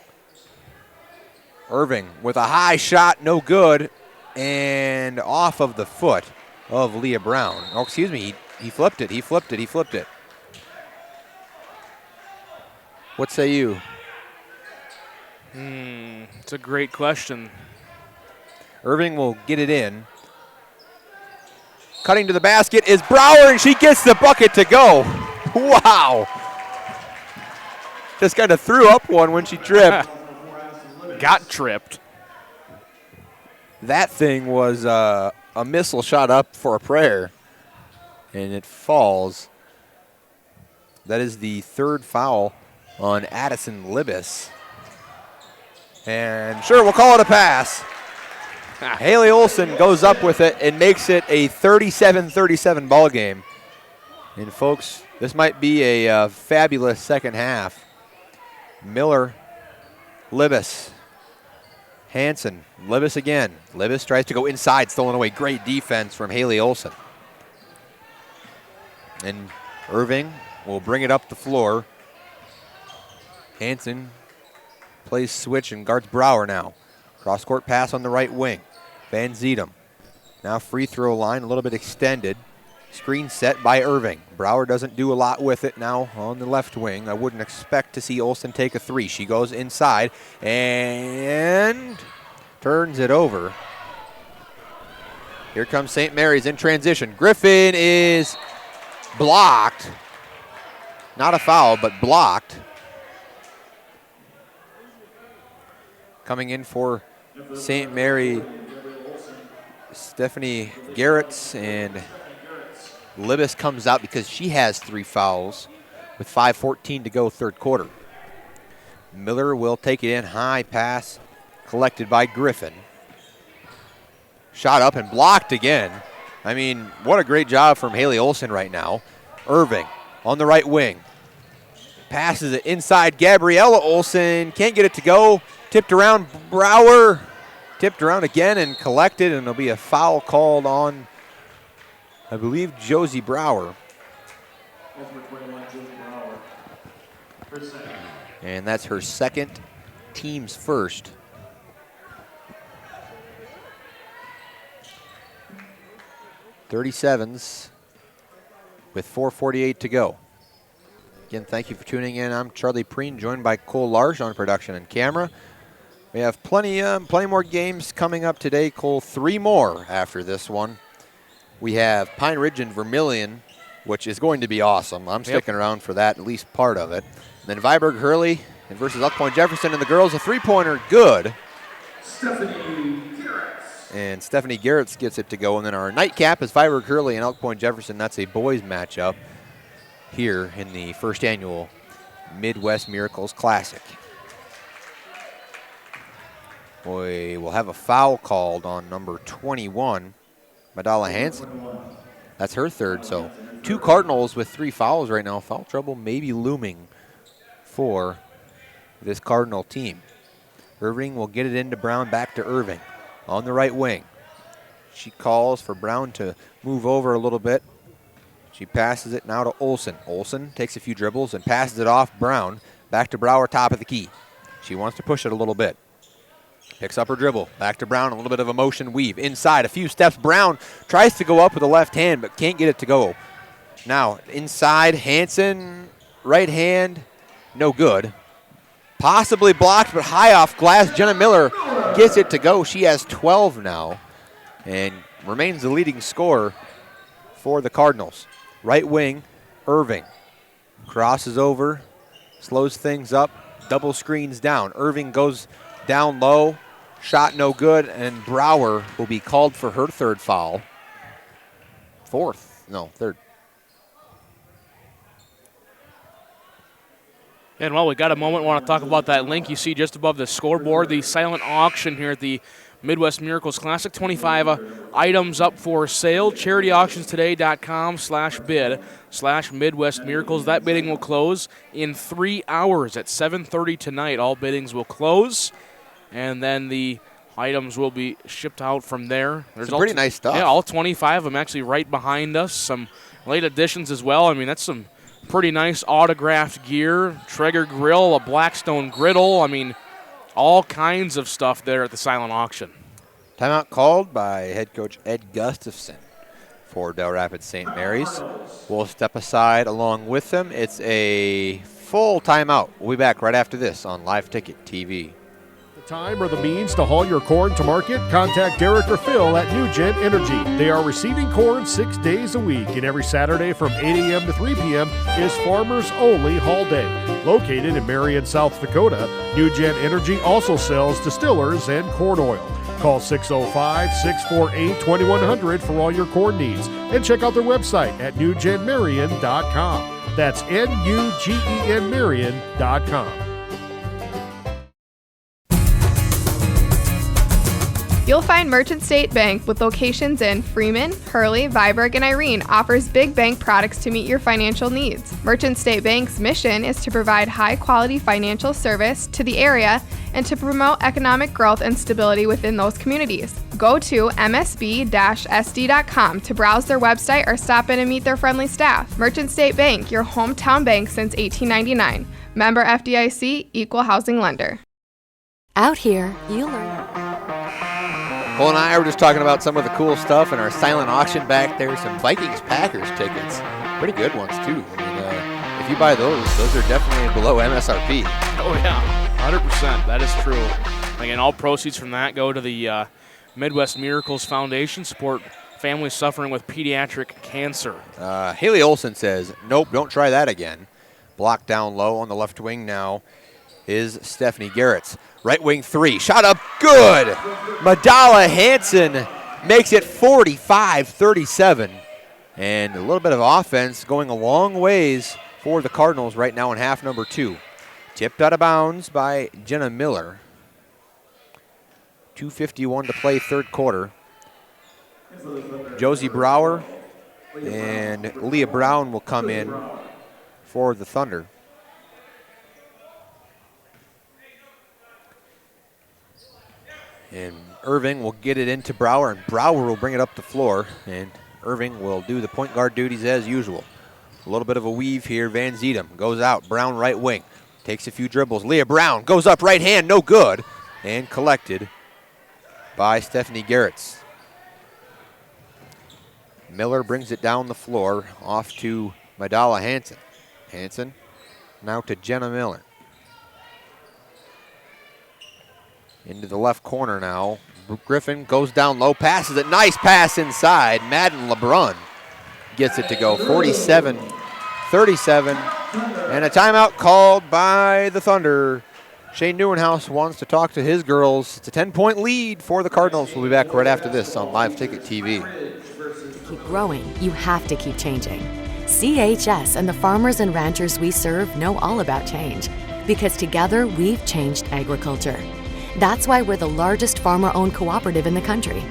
H: Irving with a high shot, no good, and off of the foot of Leah Brown. Oh, excuse me, he flipped it, he flipped it, he flipped it. What say you?
I: It's a great question.
H: Irving will get it in. Cutting to the basket is Brower, and she gets the bucket to go. Wow. Just kind of threw up one when she tripped.
I: Got tripped.
H: That thing was a missile shot up for a prayer, and it falls. That is the third foul on Addison Libis. And sure, we'll call it a pass. Haley Olsen goes up with it and makes it a 37-37 ball game. And folks, this might be a fabulous second half. Miller, Libis, Hansen, Libis again. Libis tries to go inside, stolen away. Great defense from Haley Olsen. And Irving will bring it up the floor. Hansen plays switch and guards Brower now. Cross-court pass on the right wing. Van Zeedem. Now free throw line, a little bit extended. Screen set by Irving. Brower doesn't do a lot with it now on the left wing. I wouldn't expect to see Olsen take a three. She goes inside and turns it over. Here comes St. Mary's in transition. Griffin is blocked. Not a foul, but blocked. Coming in for St. Mary, Stephanie Garretts, and Libis comes out because she has 3 fouls with 5:14 to go third quarter. Miller will take it in, high pass collected by Griffin. Shot up and blocked again. I mean, what a great job from Haley Olsen right now. Irving on the right wing. Passes it inside. Gabriella Olsen can't get it to go. Tipped around. Brower tipped around again and collected, and there'll be a foul called on, I believe, Josie Brower. And that's her second, team's first. .37s with 4:48 to go. Again, thank you for tuning in. I'm Charlie Preen, joined by Cole Large on production and camera. We have plenty more games coming up today, Cole. 3 more after this one. We have Pine Ridge and Vermilion, which is going to be awesome. I'm sticking around for that, at least part of it. And then Viborg Hurley versus Elk Point Jefferson, and the girls, a 3-pointer, good. And Stephanie Garretts gets it to go. And then our nightcap is Viborg Hurley and Elk Point Jefferson. That's a boys matchup here in the first annual Midwest Miracles Classic. We will have a foul called on number 21, Madala Hansen. That's her third, so 2 Cardinals with 3 fouls right now. Foul trouble maybe looming for this Cardinal team. Irving will get it into Brown, back to Irving on the right wing. She calls for Brown to move over a little bit. She passes it now to Olsen. Olsen takes a few dribbles and passes it off Brown. Back to Brower, top of the key. She wants to push it a little bit. Picks up her dribble. Back to Brown, a little bit of a motion weave. Inside, a few steps. Brown tries to go up with the left hand, but can't get it to go. Now, inside, Hansen, right hand, no good. Possibly blocked, but high off glass. Jenna Miller gets it to go. She has 12 now and remains the leading scorer for the Cardinals. Right wing, Irving. Crosses over, slows things up, double screens down. Irving goes down low, shot no good, and Brower will be called for her third foul. Third.
I: And while we got a moment, want to talk about that link you see just above the scoreboard, the silent auction here at the Midwest Miracles Classic. 25 items up for sale. CharityAuctions.today.com/bid/Midwest Miracles. That bidding will close in 3 hours at 7:30 tonight. All biddings will close. And then the items will be shipped out from there. There's
H: some pretty nice stuff.
I: Yeah, all 25 of them actually right behind us. Some late additions as well. I mean, that's some pretty nice autographed gear. Traeger grill, a Blackstone griddle. I mean, all kinds of stuff there at the silent auction.
H: Timeout called by head coach Ed Gustafson for Dell Rapids St. Mary's. We'll step aside along with them. It's a full timeout. We'll be back right after this on Live Ticket TV.
B: The time or the means to haul your corn to market? Contact Derek or Phil at New Gen Energy. They are receiving corn 6 days a week, and every Saturday from 8 a.m. to 3 p.m. is Farmers Only Haul Day. Located in Marion, South Dakota, New Gen Energy also sells distillers and corn oil. Call 605-648-2100 for all your corn needs, and check out their website at newgenmarion.com. That's NUGEN Marion.com.
C: You'll find Merchant State Bank with locations in Freeman, Hurley, Viborg, and Irene offers big bank products to meet your financial needs. Merchant State Bank's mission is to provide high-quality financial service to the area and to promote economic growth and stability within those communities. Go to msb-sd.com to browse their website or stop in and meet their friendly staff. Merchant State Bank, your hometown bank since 1899. Member FDIC, Equal Housing Lender.
D: Out here, you learn.
H: Cole and I were just talking about some of the cool stuff in our silent auction back there. Some Vikings-Packers tickets. Pretty good ones, too. I mean, if you buy those are definitely below MSRP.
I: Oh, yeah, 100%. That is true. Again, all proceeds from that go to the Midwest Miracles Foundation, support families suffering with pediatric cancer.
H: Haley Olson says, nope, don't try that again. Blocked down low on the left wing now is Stephanie Garrett's. Right wing three, shot up, good. Madala Hansen makes it 45-37. And a little bit of offense going a long ways for the Cardinals right now in half number 2. Tipped out of bounds by Jenna Miller. 2:51 to play, third quarter. Josie Brower and Leah Brown will come in for the Thunder. And Irving will get it into Brower, and Brower will bring it up the floor, and Irving will do the point guard duties as usual. A little bit of a weave here. Van Zedem goes out. Brown right wing. Takes a few dribbles. Leah Brown goes up right hand. No good. And collected by Stephanie Garretts. Miller brings it down the floor off to Madala Hansen. Hansen now to Jenna Miller. Into the left corner now. Griffin goes down low, passes it. Nice pass inside. Madden LeBrun gets it to go. 47-37. And a timeout called by the Thunder. Shane Neuenhaus wants to talk to his girls. It's a 10-point lead for the Cardinals. We'll be back right after this on Live Ticket TV.
D: To keep growing, you have to keep changing. CHS and the farmers and ranchers we serve know all about change, because together we've changed agriculture. That's why we're the largest farmer-owned cooperative in the country.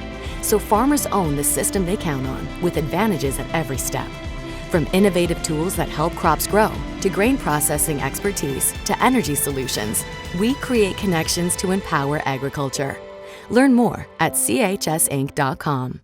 D: So farmers own the system they count on, with advantages at every step. From innovative tools that help crops grow, to grain processing expertise, to energy solutions, we create connections to empower agriculture. Learn more at chsinc.com.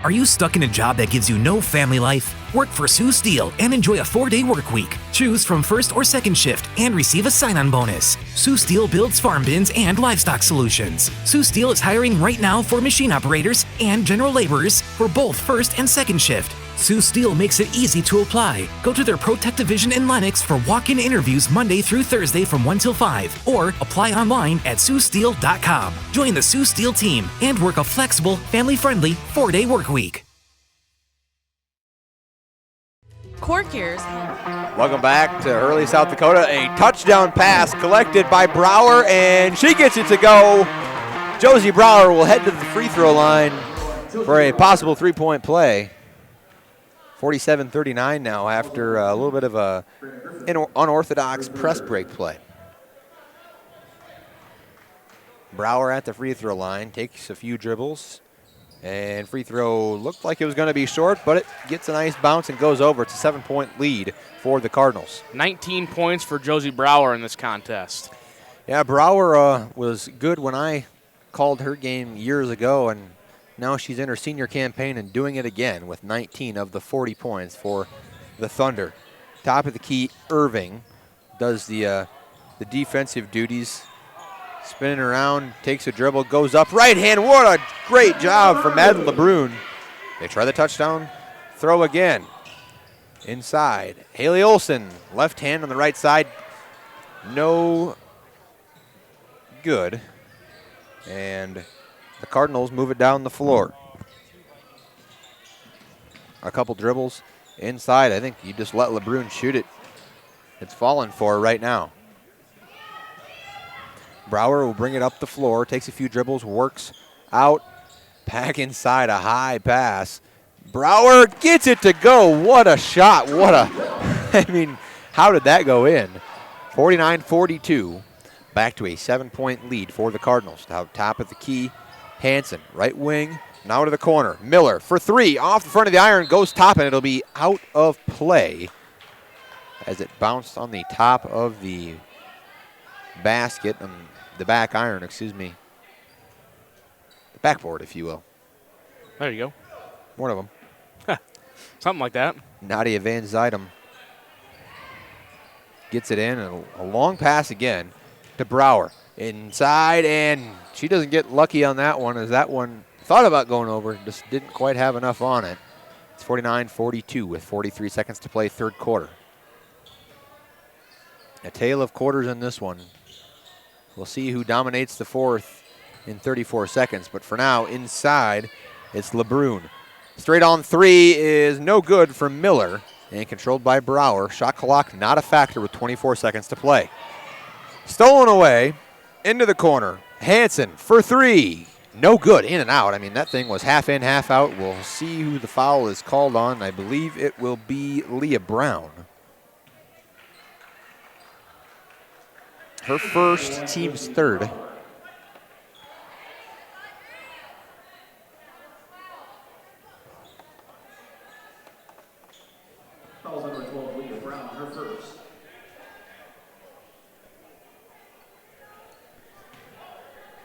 E: Are you stuck in a job that gives you no family life? Work for Sioux Steel and enjoy a 4-day work week. Choose from first or second shift and receive a sign-on bonus. Sioux Steel builds farm bins and livestock solutions. Sioux Steel is hiring right now for machine operators and general laborers for both first and second shift. Sioux Steel makes it easy to apply. Go to their ProTech division in Lenox for walk-in interviews Monday through Thursday from 1 till 5, or apply online at SiouxSteel.com. Join the Sioux Steel team and work a flexible, family-friendly 4-day work week.
F: Cork Ears.
H: Welcome back to Early, South Dakota. A touchdown pass collected by Brower, and she gets it to go. Josie Brower will head to the free throw line for a possible three-point play. 47-39 now after a little bit of a unorthodox press break play. Brower at the free throw line, takes a few dribbles, and free throw looked like it was going to be short, but it gets a nice bounce and goes over. It's a 7-point lead for the Cardinals.
I: 19 points for Josie Brower in this contest.
H: Yeah, Brower was good when I called her game years ago, and now she's in her senior campaign and doing it again with 19 of the 40 points for the Thunder. Top of the key, Irving does the defensive duties. Spinning around, takes a dribble, goes up, right hand. What a great job from Madeline LeBrun. They try the touchdown, throw again. Inside, Haley Olson, left hand on the right side. No good. And the Cardinals move it down the floor. A couple dribbles inside. I think you just let LeBrun shoot it. It's falling for her right now. Brower will bring it up the floor, takes a few dribbles, works out, back inside, a high pass. Brower gets it to go. What a shot. I mean, how did that go in? 49-42. Back to a 7-point lead for the Cardinals. Now top of the key, Hanson, right wing, now to the corner. Miller for three, off the front of the iron, goes top, and it'll be out of play as it bounced on the top of the basket, the back iron, excuse me. The backboard, if you will.
I: There you go.
H: One of them.
I: Something like that.
H: Nadia Van Zuidam gets it in, and a long pass again to Brower. Inside, and she doesn't get lucky on that one, as that one thought about going over, just didn't quite have enough on it. It's 49-42 with 43 seconds to play, third quarter. A tale of quarters in this one. We'll see who dominates the fourth in 34 seconds, but for now, inside, it's LeBrun. Straight on three is no good from Miller, and controlled by Brower. Shot clock not a factor with 24 seconds to play. Stolen away, into the corner. Hanson for three. No good, in and out. I mean, that thing was half in, half out. We'll see who the foul is called on. I believe it will be Leah Brown. Her first, team's third.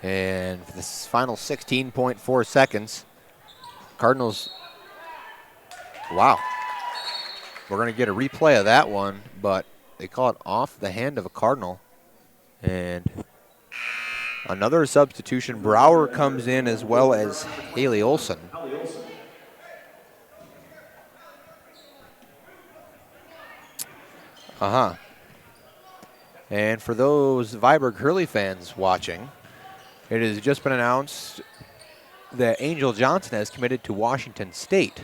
H: And for this final 16.4 seconds, Cardinals, wow. We're going to get a replay of that one, but they call it off the hand of a Cardinal. And another substitution. Brower comes in as well as Haley Olson. And for those Viborg Hurley fans watching, it has just been announced that Angel Johnson has committed to Washington State.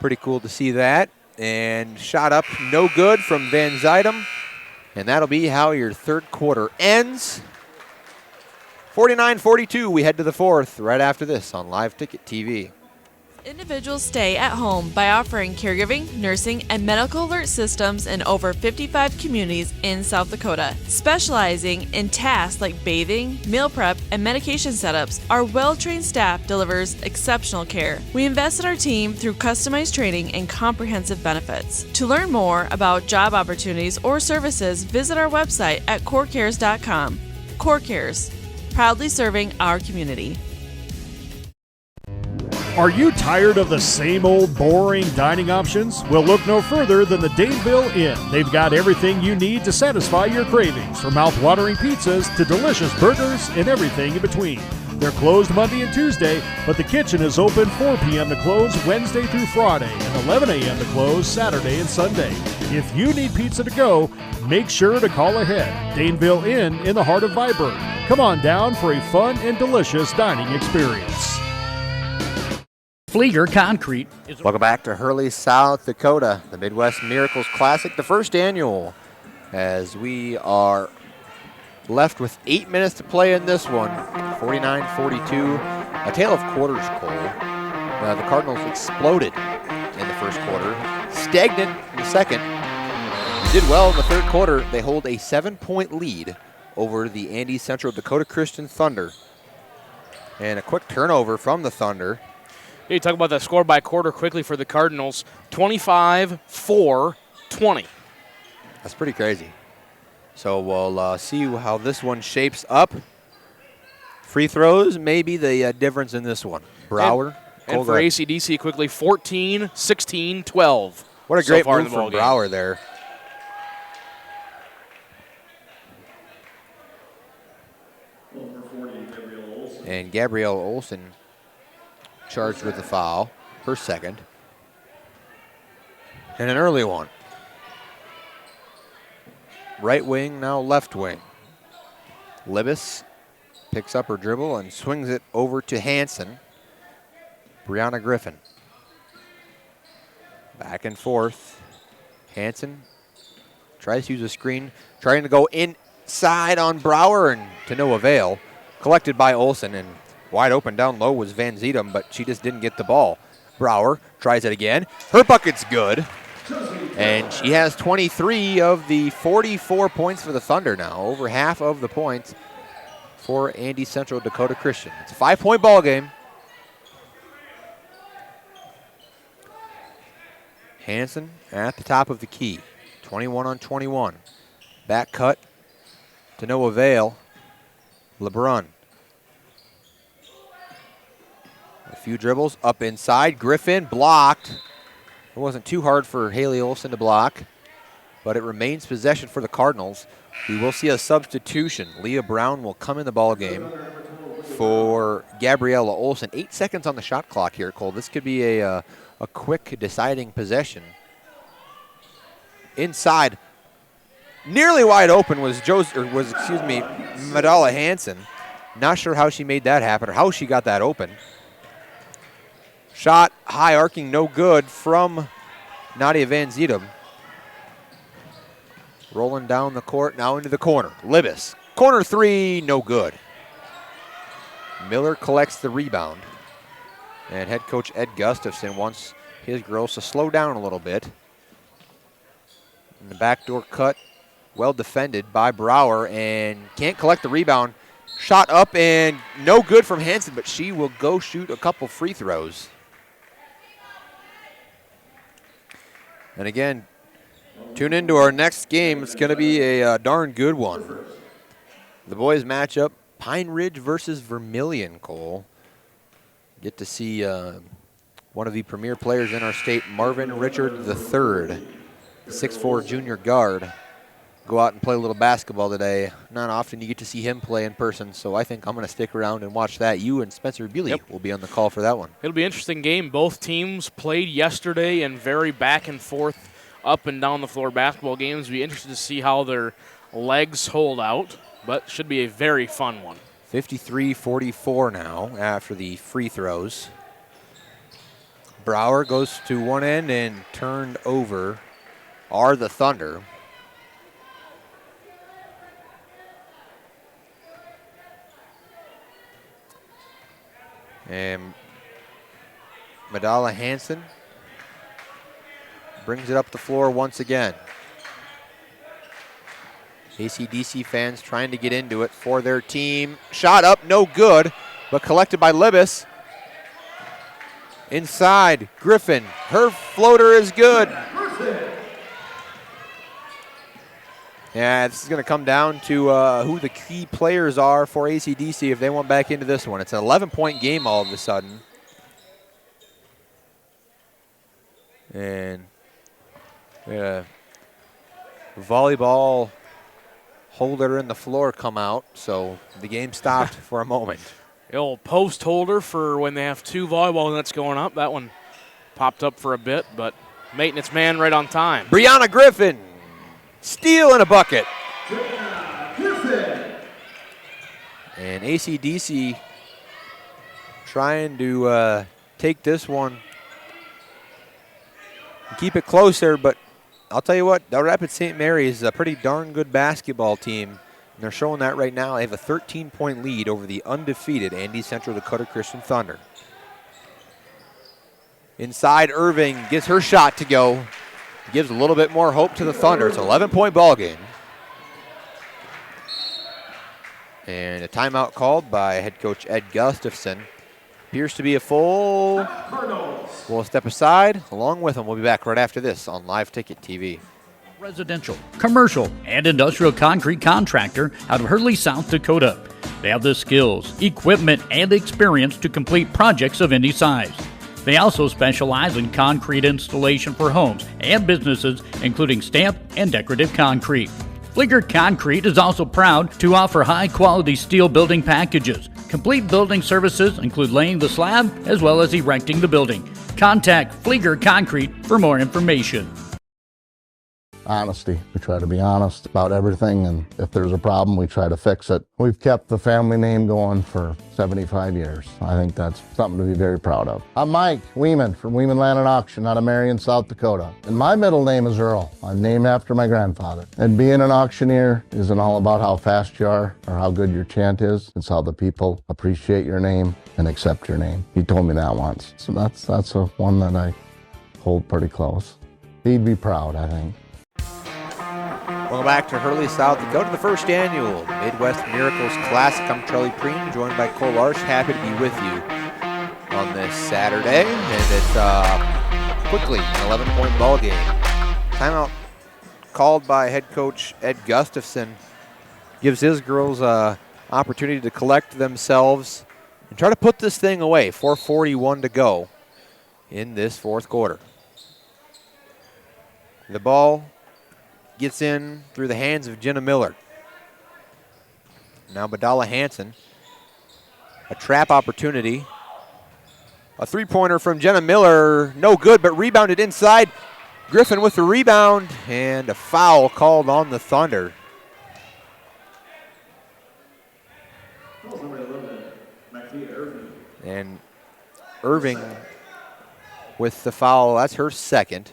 H: Pretty cool to see that. And shot up, no good from Van Zuidam. And that'll be how your third quarter ends. 49-42, we head to the fourth right after this on Live Ticket TV.
F: Individuals stay at home by offering caregiving, nursing, and medical alert systems in over 55 communities in South Dakota. Specializing in tasks like bathing, meal prep, and medication setups, our well-trained staff delivers exceptional care. We invest in our team through customized training and comprehensive benefits. To learn more about job opportunities or services, visit our website at corecares.com. Core Cares, proudly serving our community.
B: Are you tired of the same old boring dining options? Well, look no further than the Daneville Inn. They've got everything you need to satisfy your cravings, from mouth-watering pizzas to delicious burgers and everything in between. They're closed Monday and Tuesday, but the kitchen is open 4 p.m. to close Wednesday through Friday and 11 a.m. to close Saturday and Sunday. If you need pizza to go, make sure to call ahead. Daneville Inn in the heart of Viborg. Come on down for a fun and delicious dining experience.
G: Flieger Concrete.
H: Welcome back to Hurley, South Dakota, the Midwest Miracles Classic, the first annual, as we are left with 8 minutes to play in this one. 49-42, a tale of quarters, Cole. The Cardinals exploded in the first quarter, stagnant in the second. Did well in the third quarter. They hold a 7-point lead over the Andy Central Dakota Christian Thunder. And a quick turnover from the Thunder.
I: You talk about the score by quarter quickly for the Cardinals. 25-4-20.
H: That's pretty crazy. So we'll see how this one shapes up. Free throws may be the difference in this one. Brower.
I: And for AC/DC quickly, 14, 16, 12.
H: What a great move from Brower there. And Gabrielle Olsen charged with the foul, her second. And an early one. Right wing, now left wing. Libis picks up her dribble and swings it over to Hansen. Brianna Griffin. Back and forth. Hansen tries to use a screen, trying to go inside on Brower and to no avail. Collected by Olsen, and wide open down low was Van Zeedem, but she just didn't get the ball. Brower tries it again. Her bucket's good. And she has 23 of the 44 points for the Thunder now. Over half of the points for Andy Central Dakota Christian. It's a 5-point ball game. Hansen at the top of the key. 21 on 21. Back cut to no avail. LeBrun. A few dribbles up inside. Griffin blocked. It wasn't too hard for Haley Olsen to block, but it remains possession for the Cardinals. We will see a substitution. Leah Brown will come in the ball game for Gabriella Olsen. 8 seconds on the shot clock here, Cole. This could be a quick deciding possession. Inside, nearly wide open was Madala Hansen. Not sure how she made that happen or how she got that open. Shot high arcing, no good from Nadia Van Zeedem. Rolling down the court, now into the corner. Libis, corner three, no good. Miller collects the rebound. And head coach Ed Gustafson wants his girls to slow down a little bit. And the backdoor cut, well defended by Brower, and can't collect the rebound. Shot up and no good from Hansen, but she will go shoot a couple free throws. And again, tune into our next game. It's going to be a darn good one. The boys match up Pine Ridge versus Vermilion, Cole. Get to see one of the premier players in our state, Marvin Richard III, 6'4" junior guard. Go out and play a little basketball today. Not often you get to see him play in person, so I think I'm going to stick around and watch that. You and Spencer Bealey will be on the call for that one.
I: It'll be an interesting game. Both teams played yesterday in very back and forth, up and down the floor basketball games. Be interested to see how their legs hold out, but should be a very fun one.
H: 53-44 now after the free throws. Brower goes to one end and turned over are the Thunder. And Madala Hansen brings it up the floor once again. AC/DC fans trying to get into it for their team. Shot up, no good, but collected by Libis. Inside, Griffin. Her floater is good. Yeah, this is going to come down to who the key players are for AC/DC if they want back into this one. It's an 11-point game all of a sudden. And volleyball holder in the floor come out, so the game stopped for a moment.
I: The old post holder for when they have two volleyball nets going up. That one popped up for a bit, but maintenance man right on time.
H: Brianna Griffin, steal and a bucket. And AC/DC trying to take this one, keep it closer, but I'll tell you what, Del Rapids St. Mary is a pretty darn good basketball team, and they're showing that right now. They have a 13-point lead over the undefeated Andy Central Dakota Christian Thunder. Inside, Irving gets her shot to go. Gives a little bit more hope to the Thunder. It's an 11-point ball game. And a timeout called by head coach Ed Gustafson. Appears to be a full. We'll step aside. Along with him, we'll be back right after this on Live Ticket TV.
G: Residential, commercial, and industrial concrete contractor out of Hurley, South Dakota. They have the skills, equipment, and experience to complete projects of any size. They also specialize in concrete installation for homes and businesses, including stamped and decorative concrete. Flieger Concrete is also proud to offer high-quality steel building packages. Complete building services include laying the slab as well as erecting the building. Contact Flieger Concrete for more information.
J: Honesty. We try to be honest about everything, and if there's a problem, we try to fix it. We've kept the family name going for 75 years. I think that's something to be very proud of. I'm Mike Weeman from Weeman Land and Auction out of Marion, South Dakota. And my middle name is Earl. I'm named after my grandfather. And being an auctioneer isn't all about how fast you are or how good your chant is. It's how the people appreciate your name and accept your name. He told me that once. So that's a one that I hold pretty close. He'd be proud, I think.
H: Welcome back to Hurley, South Dakota, the first annual Midwest Miracles Classic. I'm Charlie Preen, joined by Cole Larsch. Happy to be with you on this Saturday. And it's quickly an 11-point ball game. Timeout called by head coach Ed Gustafson. Gives his girls an opportunity to collect themselves and try to put this thing away. 4:41 to go in this fourth quarter. The ball gets in through the hands of Jenna Miller. Now Badala Hansen. A trap opportunity. A three-pointer from Jenna Miller. No good, but rebounded inside. Griffin with the rebound, and a foul called on the Thunder. And Irving with the foul. That's her second.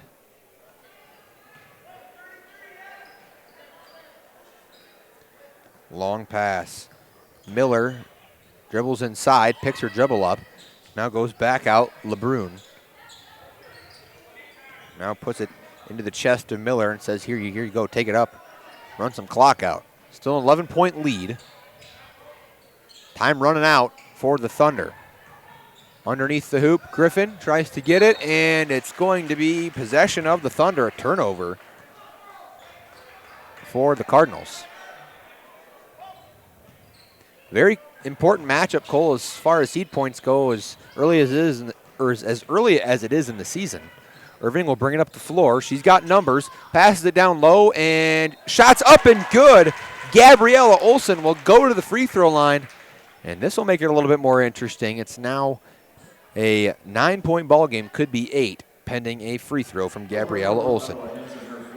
H: Long pass. Miller dribbles inside, picks her dribble up. Now goes back out, LeBrun. Now puts it into the chest of Miller and says, here you go, take it up. Run some clock out. Still an 11-point lead. Time running out for the Thunder. Underneath the hoop, Griffin tries to get it, and it's going to be possession of the Thunder, a turnover for the Cardinals. Very important matchup, Cole, as far as seed points go, as early as it is in the season. Irving will bring it up the floor. She's got numbers, passes it down low, and shots up and good. Gabriella Olsen will go to the free throw line, and this will make it a little bit more interesting. It's now a 9-point ball game, could be 8, pending a free throw from Gabriella Olsen.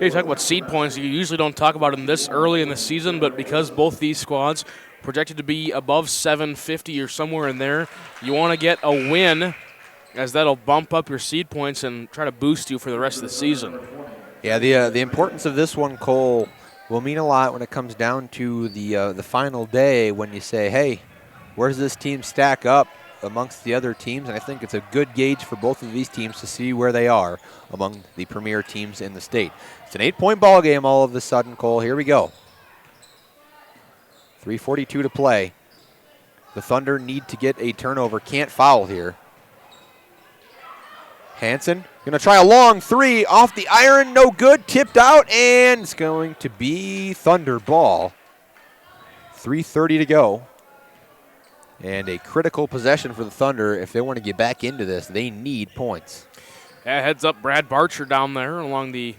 I: Hey, you talk about seed points. You usually don't talk about them this early in the season, but because both these squads projected to be above 750 or somewhere in there, you want to get a win, as that'll bump up your seed points and try to boost you for the rest of the season.
H: Yeah, the importance of this one, Cole, will mean a lot when it comes down to the final day, when you say, hey, where does this team stack up amongst the other teams? And I think it's a good gauge for both of these teams to see where they are among the premier teams in the state. It's an 8-point ball game all of a sudden, Cole. Here we go. 3:42 to play. The Thunder need to get a turnover. Can't foul here. Hansen going to try a long three off the iron. No good. Tipped out, and it's going to be Thunder ball. 3:30 to go. And a critical possession for the Thunder. If they want to get back into this, they need points.
I: Yeah, heads up Brad Barcher down there along the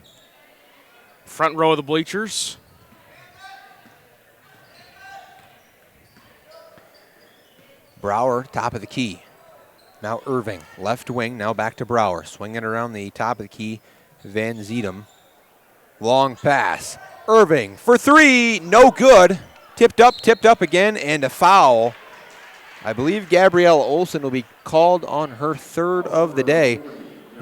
I: front row of the bleachers.
H: Brower, top of the key. Now Irving, left wing, now back to Brower. Swinging around the top of the key, Van Zeedem. Long pass. Irving for three, no good. Tipped up again, and a foul. I believe Gabrielle Olsen will be called on her third of the day,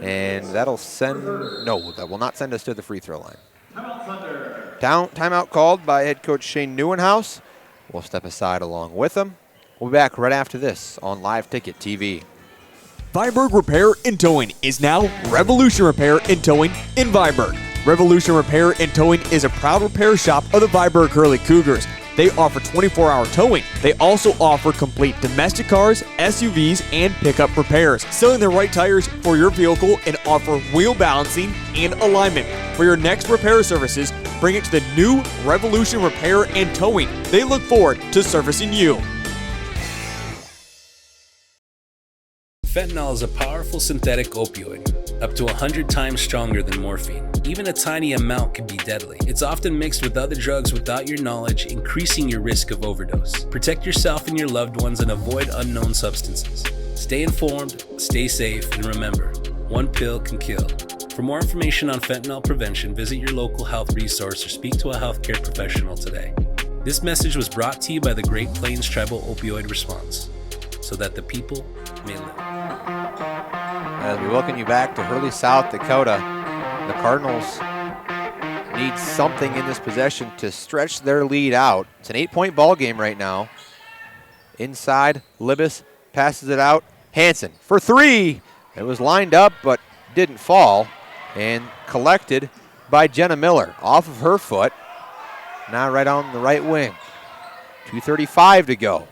H: and that'll send, no, that will not send us to the free throw line. Timeout called by head coach Shane Neuenhaus. We'll step aside along with him. We'll be back right after this on Live Ticket TV.
K: Viborg Repair and Towing is now Revolution Repair and Towing in Viborg. Revolution Repair and Towing is a proud repair shop of the Viborg Hurley Cougars. They offer 24-hour towing. They also offer complete domestic cars, SUVs, and pickup repairs, selling the right tires for your vehicle and offer wheel balancing and alignment. For your next repair services, bring it to the new Revolution Repair and Towing. They look forward to servicing you.
L: Fentanyl is a powerful synthetic opioid, up to 100 times stronger than morphine. Even a tiny amount can be deadly. It's often mixed with other drugs without your knowledge, increasing your risk of overdose. Protect yourself and your loved ones and avoid unknown substances. Stay informed, stay safe, and remember, one pill can kill. For more information on fentanyl prevention, visit your local health resource or speak to a healthcare professional today. This message was brought to you by the Great Plains Tribal Opioid Response, so that the people may live.
H: As we welcome you back to Hurley, South Dakota, the Cardinals need something in this possession to stretch their lead out. It's an 8-point ball game right now. Inside, Libis passes it out. Hansen for three. It was lined up but didn't fall, and collected by Jenna Miller off of her foot. Now right on the right wing. 2:35 to go.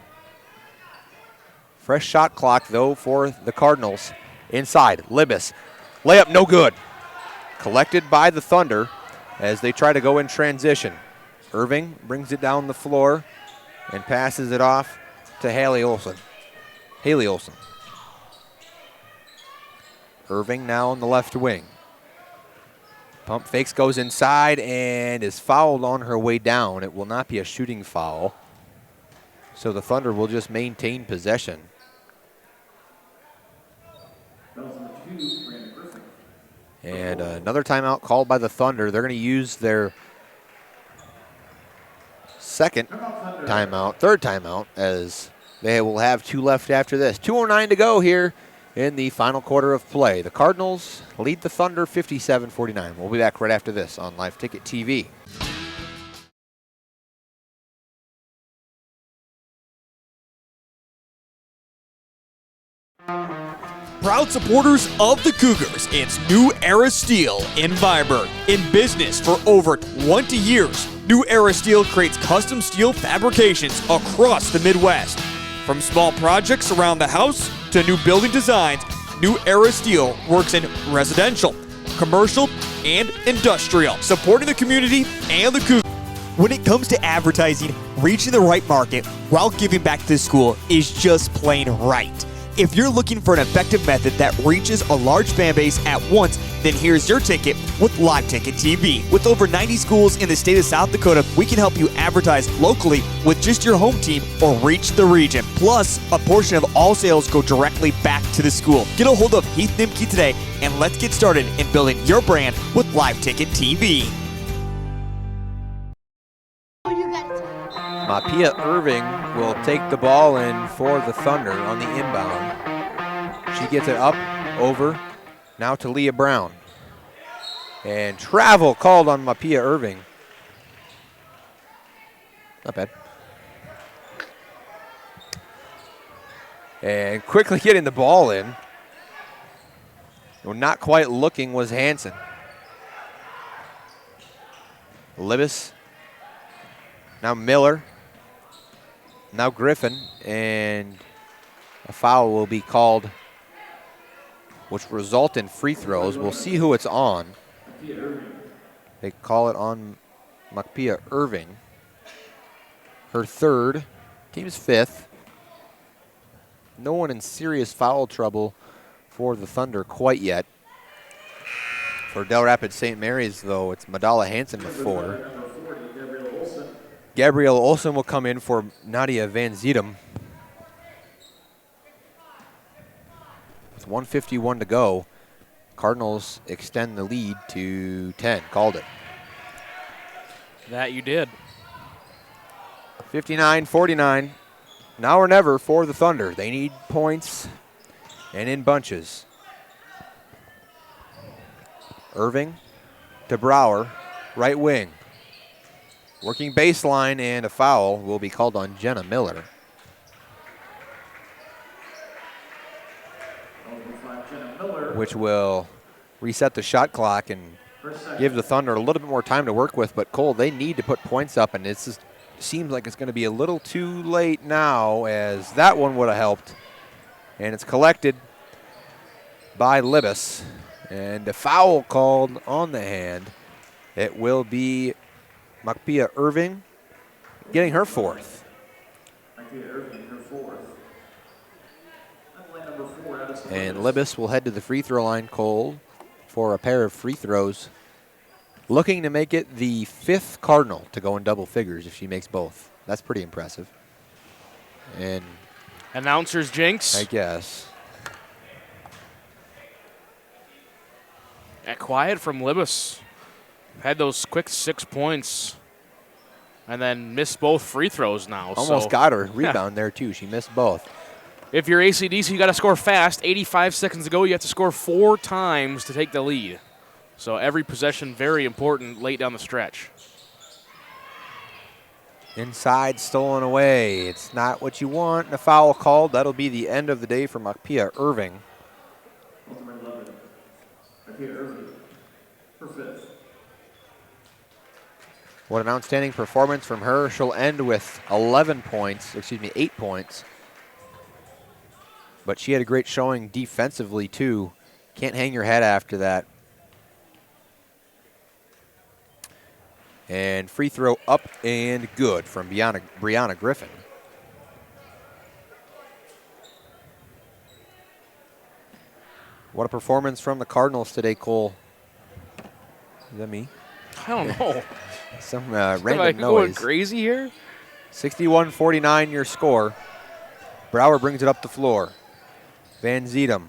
H: Fresh shot clock, though, for the Cardinals. Inside, Libis. Layup no good. Collected by the Thunder as they try to go in transition. Irving brings it down the floor and passes it off to Haley Olsen. Irving now on the left wing. Pump fakes, goes inside, and is fouled on her way down. It will not be a shooting foul, so the Thunder will just maintain possession. And another timeout called by the Thunder. They're going to use their third timeout, as they will have two left after this. 2:09 to go here in the final quarter of play. The Cardinals lead the Thunder 57-49. We'll be back right after this on Live Ticket TV.
K: Proud supporters of the Cougars, it's New Era Steel in Viborg. In business for over 20 years, New Era Steel creates custom steel fabrications across the Midwest. From small projects around the house to new building designs, New Era Steel works in residential, commercial, and industrial, supporting the community and the Cougars. When it comes to advertising, reaching the right market while giving back to the school is just plain right. If you're looking for an effective method that reaches a large fan base at once, then here's your ticket with Live Ticket TV. With over 90 schools in the state of South Dakota, we can help you advertise locally with just your home team or reach the region. Plus, a portion of all sales go directly back to the school. Get a hold of Heath Nimke today, and let's get started in building your brand with Live Ticket TV.
H: Mapia Irving will take the ball in for the Thunder on the inbound. She gets it up, over, now to Leah Brown. And travel called on Mapia Irving. Not bad. And quickly getting the ball in. Not quite looking was Hansen. Libis. Now Miller. Now Griffin, and a foul will be called, which result in free throws. We'll see who it's on. They call it on Mapia Irving. Her third, team's fifth. No one in serious foul trouble for the Thunder quite yet. For Del Rapids St. Mary's, though, it's Madala Hansen with 4. Gabrielle Olsen will come in for Nadia Van Zedem. With 1:51 to go, Cardinals extend the lead to 10. Called it.
I: That you did.
H: 59-49. Now or never for the Thunder. They need points and in bunches. Irving to Brower, right wing. Working baseline, and a foul will be called on Jenna Miller. Which will reset the shot clock and give the Thunder a little bit more time to work with. But Cole, they need to put points up, and this is seems like it's going to be a little too late now, as that one would have helped. And it's collected by Libis. And a foul called on the hand. It will be Makpia Irving getting her fourth. And Libis will head to the free throw line, Cole, for a pair of free throws. Looking to make it the fifth Cardinal to go in double figures if she makes both. That's pretty impressive. And
I: announcer's jinx,
H: I guess.
I: Quiet from Libis. Had those quick 6 points and then missed both free throws now.
H: Almost got her rebound there, too. She missed both.
I: If you're ACDC, you got to score fast. 85 seconds to go. You have to score 4 times to take the lead. So every possession very important late down the stretch.
H: Inside, stolen away. It's not what you want. And a foul called. That'll be the end of the day for Makpia Irving. What an outstanding performance from her. She'll end with 8 points. But she had a great showing defensively, too. Can't hang your head after that. And free throw up and good from Brianna Griffin. What a performance from the Cardinals today, Cole. Is that me?
I: I don't know.
H: Some random
I: like
H: noise.
I: Going crazy here?
H: 61-49 your score. Brower brings it up the floor. Van Zeedem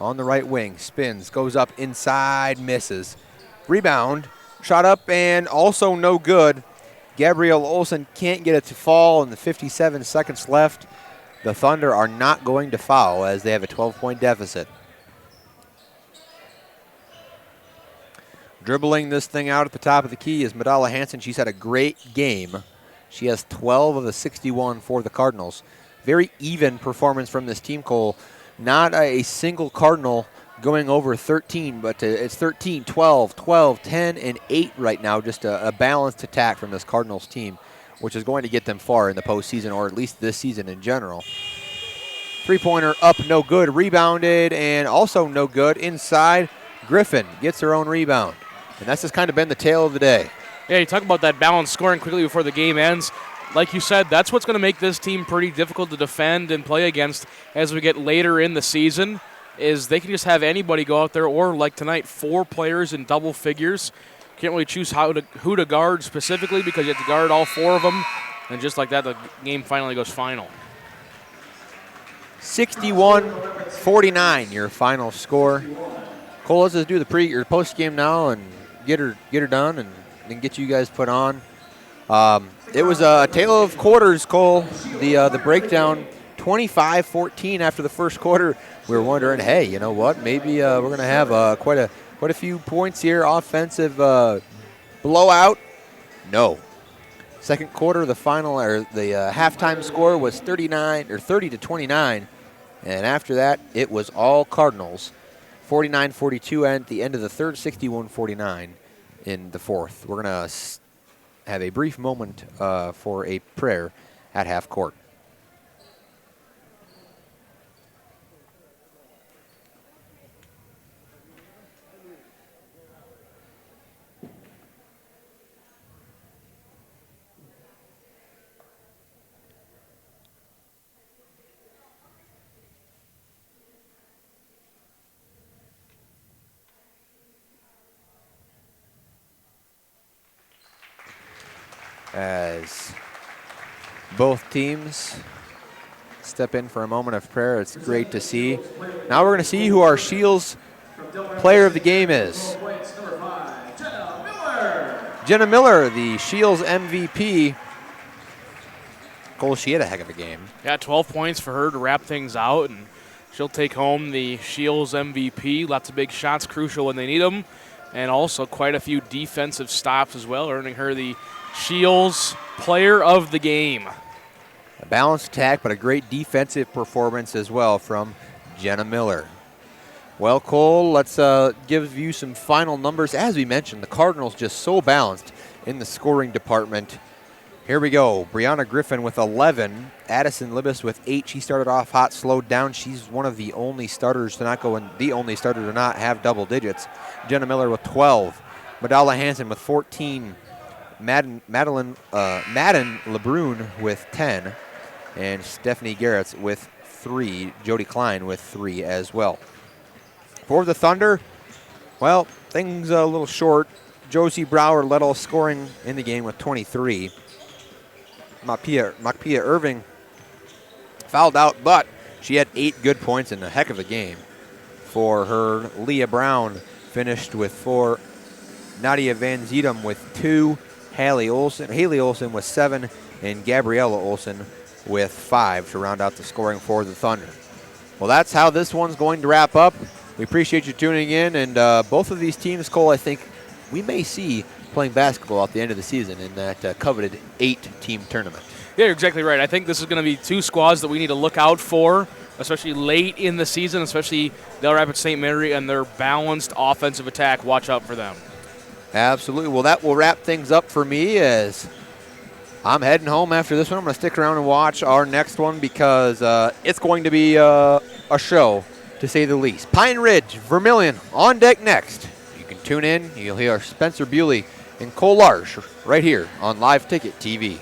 H: on the right wing, spins, goes up inside, misses. Rebound, shot up and also no good. Gabrielle Olsen can't get it to fall in the 57 seconds left. The Thunder are not going to foul as they have a 12-point deficit. Dribbling this thing out at the top of the key is Madala Hansen. She's had a great game. She has 12 of the 61 for the Cardinals. Very even performance from this team, Cole. Not a single Cardinal going over 13, but it's 13, 12, 12, 10, and 8 right now. Just a balanced attack from this Cardinals team, which is going to get them far in the postseason, or at least this season in general. Three-pointer up, no good. Rebounded, and also no good. Inside, Griffin gets her own rebound. And that's just kind of been the tale of the day.
I: Yeah, you talk about that balanced scoring quickly before the game ends. Like you said, that's what's going to make this team pretty difficult to defend and play against as we get later in the season, is they can just have anybody go out there, or like tonight, 4 players in double figures. Can't really choose who to guard specifically because you have to guard all 4 of them. And just like that, the game finally goes final.
H: 61-49 your final score. Cole, let's just do the post game now and get her done and then get you guys put on. It was a tale of quarters, Cole. The breakdown, 25-14 after the first quarter. We were wondering, hey, you know what? Maybe we're going to have quite a few points here, offensive blowout. No. Second quarter, the final or the halftime score was 30-29, and after that, it was all Cardinals. 49-42 at the end of the third, 61-49 in the fourth. We're going to have a brief moment for a prayer at half court. As both teams step in for a moment of prayer, it's great to see. Now we're going to see who our Shields player of the game is. Jenna Miller, the Shields MVP. Cole, she had a heck of a game.
I: Yeah, 12 points for her to wrap things out, and she'll take home the Shields MVP. Lots of big shots, crucial when they need them, and also quite a few defensive stops as well, earning her the Shields player of the game.
H: A balanced attack, but a great defensive performance as well from Jenna Miller. Well, Cole, let's give you some final numbers. As we mentioned, the Cardinals just so balanced in the scoring department. Here we go. Brianna Griffin with 11. Addison Libis with 8. She started off hot, slowed down. She's one of the only starters to not go in, the only starter to not have double digits. Jenna Miller with 12. Madala Hansen with 14. Madden LeBrun with 10. And Stephanie Garretts with 3. Jody Klein with 3 as well. For the Thunder, well, things a little short. Josie Brower led all scoring in the game with 23. Makpia Irving fouled out, but she had 8 good points in a heck of a game for her. Leah Brown finished with 4. Nadia Van Zedem with 2. Haley Olsen with 7. And Gabriella Olsen with 5 to round out the scoring for the Thunder. Well, that's how this one's going to wrap up. We appreciate you tuning in, and both of these teams, Cole, I think we may see playing basketball at the end of the season in that coveted 8-team tournament.
I: Yeah, you're exactly right. I think this is going to be 2 squads that we need to look out for, especially late in the season, especially Del Rapids St. Mary and their balanced offensive attack. Watch out for them.
H: Absolutely. Well, that will wrap things up for me as I'm heading home after this one. I'm going to stick around and watch our next one because it's going to be a show, to say the least. Pine Ridge, Vermilion on deck next. You can tune in. You'll hear Spencer Bewley and Cole Large right here on Live Ticket TV.